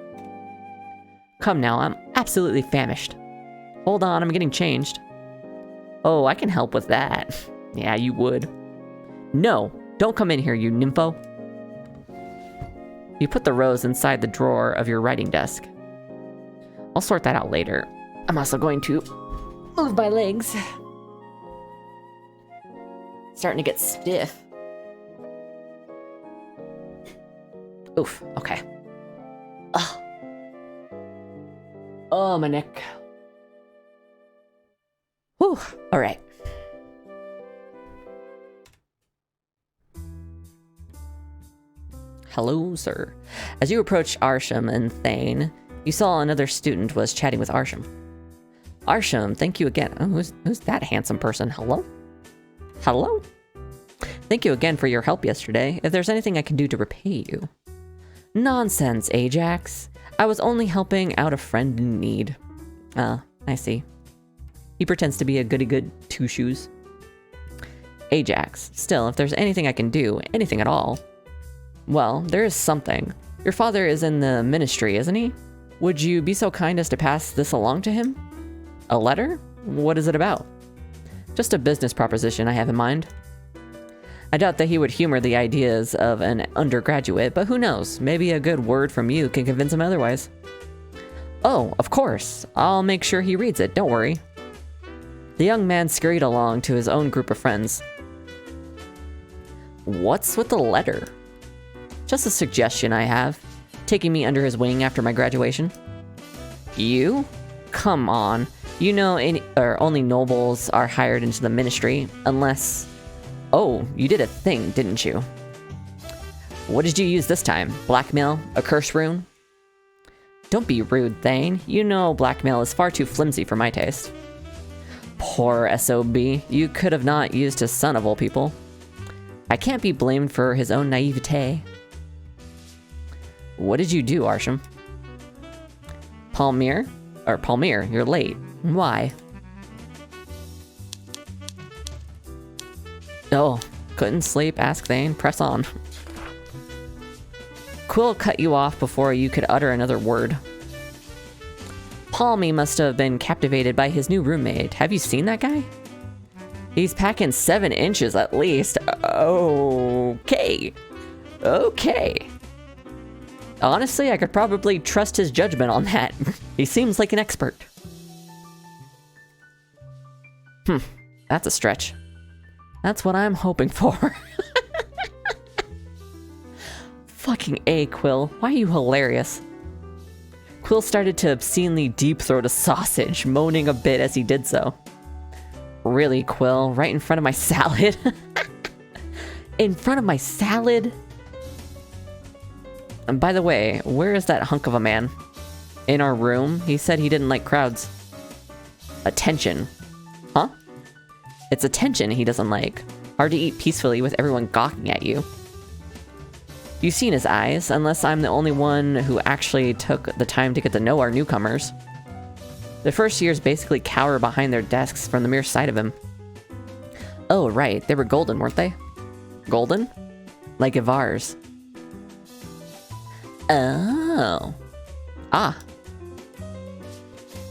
Come now, I'm absolutely famished. Hold on, I'm getting changed. Oh, I can help with that. Yeah, you would. No, don't come in here, you nympho. You put the rose inside the drawer of your writing desk. I'll sort that out later. I'm also going to move my legs. Starting to get stiff. Oof, okay. Ugh. Oh, my neck. Whew, alright. Hello, sir. As you approach Arshem and Thane, you saw another student was chatting with Arshem. Arshem, thank you again. Oh, who's that handsome person? Hello? Hello? Thank you again for your help yesterday. If there's anything I can do to repay you. Nonsense, Ajax. I was only helping out a friend in need. Ah, I see. He pretends to be a goody-good two-shoes. Ajax, still, if there's anything I can do, anything at all. Well, there is something. Your father is in the ministry, isn't he? Would you be so kind as to pass this along to him? A letter? What is it about? Just a business proposition I have in mind. I doubt that he would humor the ideas of an undergraduate, but who knows? Maybe a good word from you can convince him otherwise. Oh, of course. I'll make sure he reads it, don't worry. The young man scurried along to his own group of friends. What's with the letter? Just a suggestion I have. Taking me under his wing after my graduation. You? Come on. You know only nobles are hired into the ministry, unless... Oh, you did a thing, didn't you? What did you use this time? Blackmail? A curse rune? Don't be rude, Thane. You know blackmail is far too flimsy for my taste. Poor SOB. You could have not used his son of all people. I can't be blamed for his own naivete. What did you do, Arshem? Palmyr, you're late. Why? Oh, couldn't sleep? Ask Thane. Press on. Quill cut you off before you could utter another word. Palmy must have been captivated by his new roommate. Have you seen that guy? He's packing 7 inches at least. Okay. Okay. Honestly, I could probably trust his judgment on that. He seems like an expert. That's a stretch. That's what I'm hoping for. Fucking A, Quill. Why are you hilarious? Quill started to obscenely deep-throat a sausage, moaning a bit as he did so. Really, Quill? Right in front of my salad? In front of my salad? And by the way, where is that hunk of a man? In our room? He said he didn't like crowds. Attention. Huh? It's attention he doesn't like. Hard to eat peacefully with everyone gawking at you. You've seen his eyes, unless I'm the only one who actually took the time to get to know our newcomers. The first years basically cower behind their desks from the mere sight of him. Oh, right. They were golden, weren't they? Golden? Like Ivar's. Oh. Ah.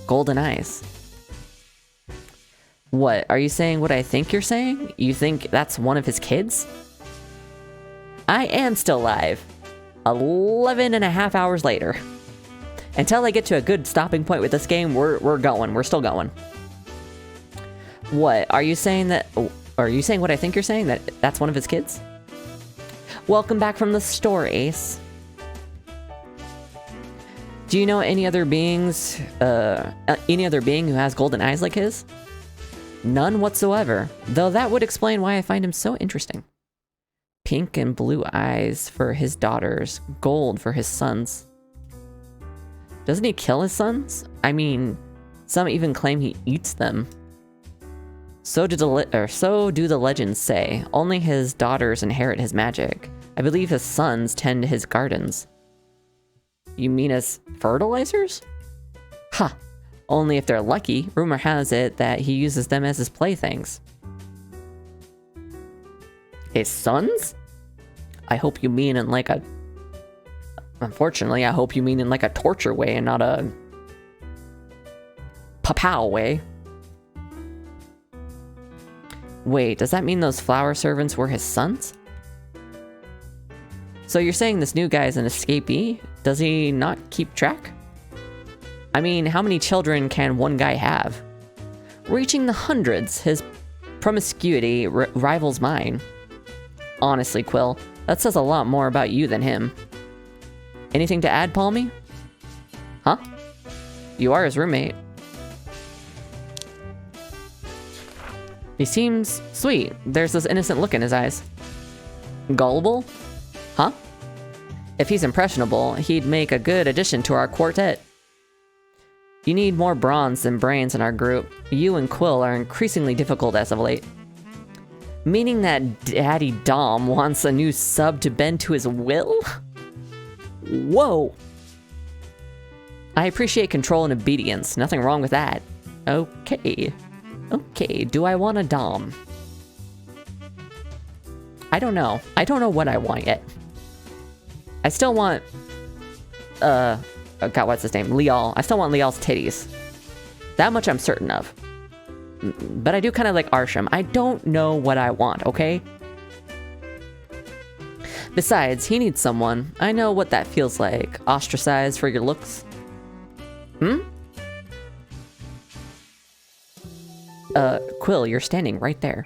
Golden eyes. What? Are you saying what I think you're saying? You think that's one of his kids? I am still live. 11.5 hours later. Until I get to a good stopping point with this game, we're going. We're still going. What? Are you saying that... Are you saying what I think you're saying? That that's one of his kids? Welcome back from the store, Ace. Do you know any other beings... any other being who has golden eyes like his? None whatsoever. Though that would explain why I find him so interesting. Pink and blue eyes for his daughters. Gold for his sons. Doesn't he kill his sons? I mean, some even claim he eats them. So do the legends say. Only his daughters inherit his magic. I believe his sons tend his gardens. You mean as fertilizers? Ha! Huh. Only if they're lucky. Rumor has it that he uses them as his playthings. His sons? I hope you mean in like a... Unfortunately, I hope you mean in like a torture way and not a... pa-pow way. Wait, does that mean those flower servants were his sons? So you're saying this new guy is an escapee? Does he not keep track? I mean, how many children can one guy have? Reaching the hundreds, his promiscuity rivals mine. Honestly, Quill, that says a lot more about you than him. Anything to add, Palmy? Huh? You are his roommate. He seems sweet. There's this innocent look in his eyes. Gullible? Huh? If he's impressionable, he'd make a good addition to our quartet. You need more bronze than brains in our group. You and Quill are increasingly difficult as of late. Meaning that Daddy Dom wants a new sub to bend to his will? Whoa! I appreciate control and obedience. Nothing wrong with that. Okay. Okay, do I want a Dom? I don't know. I don't know what I want yet. I still want... oh god, what's his name? Lyall. I still want Lyall's titties. That much I'm certain of. But I do kind of like Arshem. I don't know what I want, okay? Besides, he needs someone. I know what that feels like. Ostracized for your looks. Hmm? Quill, you're standing right there.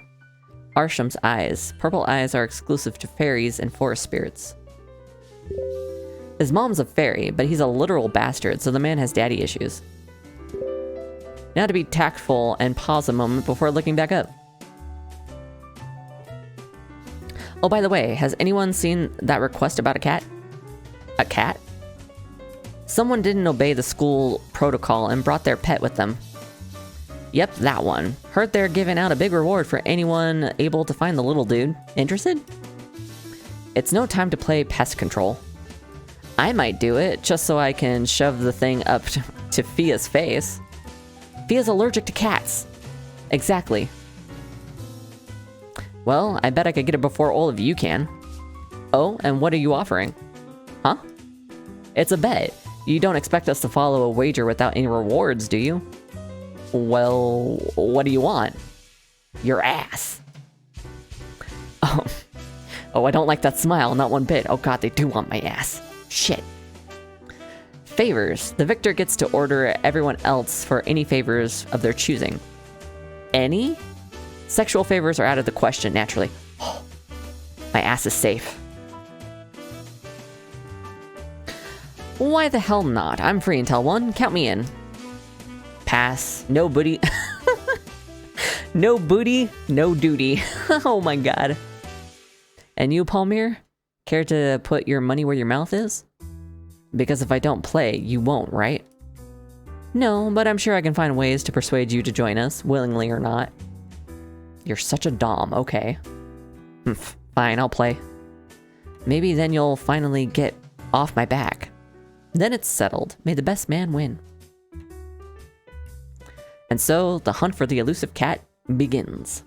Arshem's eyes. Purple eyes are exclusive to fairies and forest spirits. His mom's a fairy, but he's a literal bastard, so the man has daddy issues. Now to be tactful and pause a moment before looking back up. Oh, by the way, has anyone seen that request about a cat? A cat? Someone didn't obey the school protocol and brought their pet with them. Yep, that one. Heard they're giving out a big reward for anyone able to find the little dude. Interested? It's no time to play pest control. I might do it, just so I can shove the thing up to Fia's face. Fia's allergic to cats. Exactly. Well, I bet I could get it before all of you can. Oh, and what are you offering? Huh? It's a bet. You don't expect us to follow a wager without any rewards, do you? Well, what do you want? Your ass. Oh, I don't like that smile, not one bit. Oh god, they do want my ass. Shit. Favors. The victor gets to order everyone else for any favors of their choosing. Any? Sexual favors are out of the question, naturally. My ass is safe. Why the hell not? I'm free until 1. Count me in. Pass. No booty. No booty, no duty. Oh my god. And you, Palmyr? Care to put your money where your mouth is? Because if I don't play, you won't, right? No, but I'm sure I can find ways to persuade you to join us, willingly or not. You're such a dom, okay. Fine, I'll play. Maybe then you'll finally get off my back. Then it's settled. May the best man win. And so, the hunt for the elusive cat begins.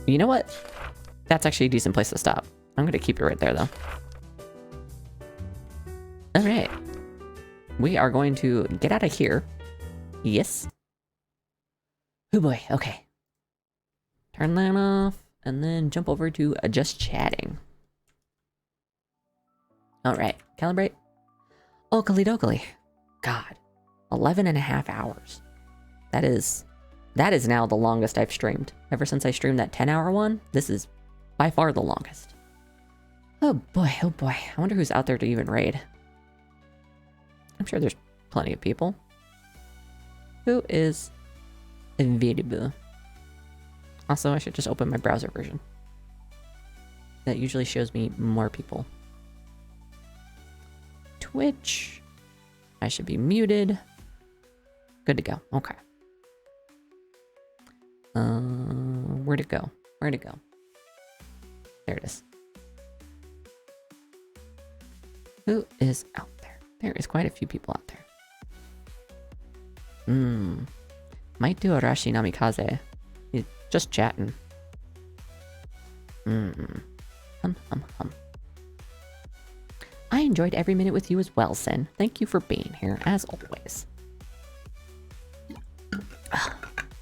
You know what? That's actually a decent place to stop. I'm gonna keep it right there, though. Alright. We are going to get out of here. Yes. Oh boy, okay. Turn that off, and then jump over to just chatting. Alright, calibrate. Oakley dokley. God. 11.5 hours. That is now the longest I've streamed. Ever since I streamed that 10-hour one, this is by far the longest. Oh boy, oh boy. I wonder who's out there to even raid. I'm sure there's plenty of people. Who is available? Also, I should just open my browser version. That usually shows me more people. Twitch. I should be muted. Good to go. Okay. Where'd it go? Where'd it go? There it is. Who is out there? There is quite a few people out there. Might do Arashi Namikaze. He's just chatting. Hum. I enjoyed every minute with you as well, Sin. Thank you for being here, as always.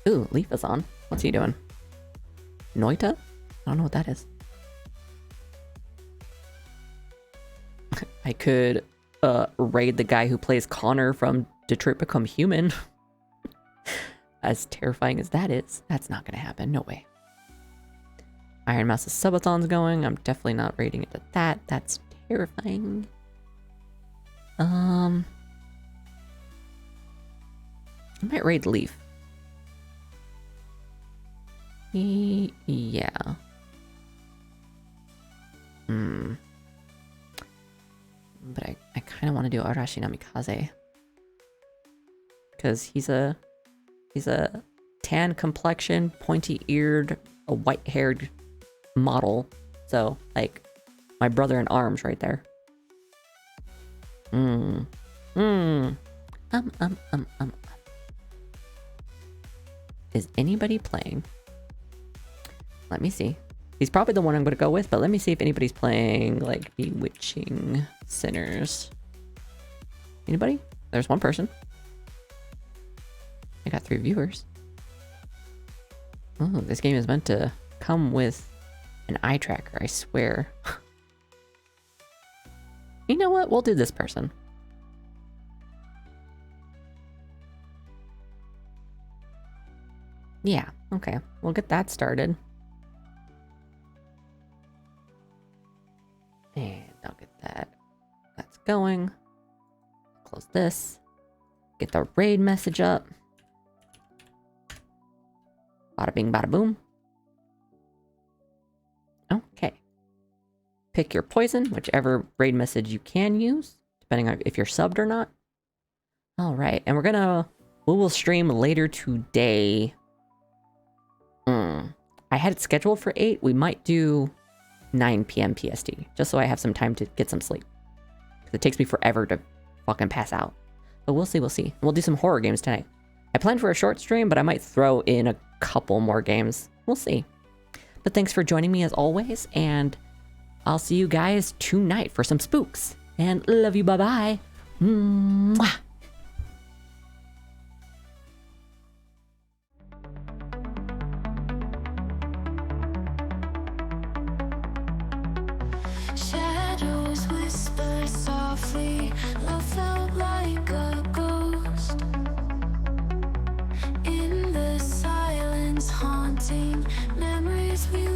Ooh, Leaf is on. What's he doing? Noita? I don't know what that is. I could raid the guy who plays Connor from Detroit Become Human. As terrifying as that is, that's not gonna happen. No way. Iron Mouse's subathon's going. I'm definitely not raiding it at that. That's terrifying. I might raid Leaf. Yeah. But I kind of want to do Arashi Namikaze. Because he's a tan complexion, pointy-eared, a white-haired model. So, like, my brother in arms right there. Is anybody playing? Let me see. He's probably the one I'm going to go with, but let me see if anybody's playing, like, Bewitching Sinners. Anybody? There's one person. I got 3 viewers. Oh, this game is meant to come with an eye tracker, I swear. You know what? We'll do this person. Yeah, okay. We'll get that started. And I'll get that. That's going. Close this. Get the raid message up. Bada bing, bada boom. Okay. Pick your poison, whichever raid message you can use, depending on if you're subbed or not. All right, and we will stream later today. I had it scheduled for 8. We might do 9 p.m. PST, just so I have some time to get some sleep. Because it takes me forever to fucking pass out. But we'll see, we'll see. We'll do some horror games tonight. I planned for a short stream, but I might throw in a couple more games. We'll see. But thanks for joining me as always, and I'll see you guys tonight for some spooks. And love you, bye-bye. Mwah. Shadows whisper softly, love felt like a ghost. In the silence haunting, memories we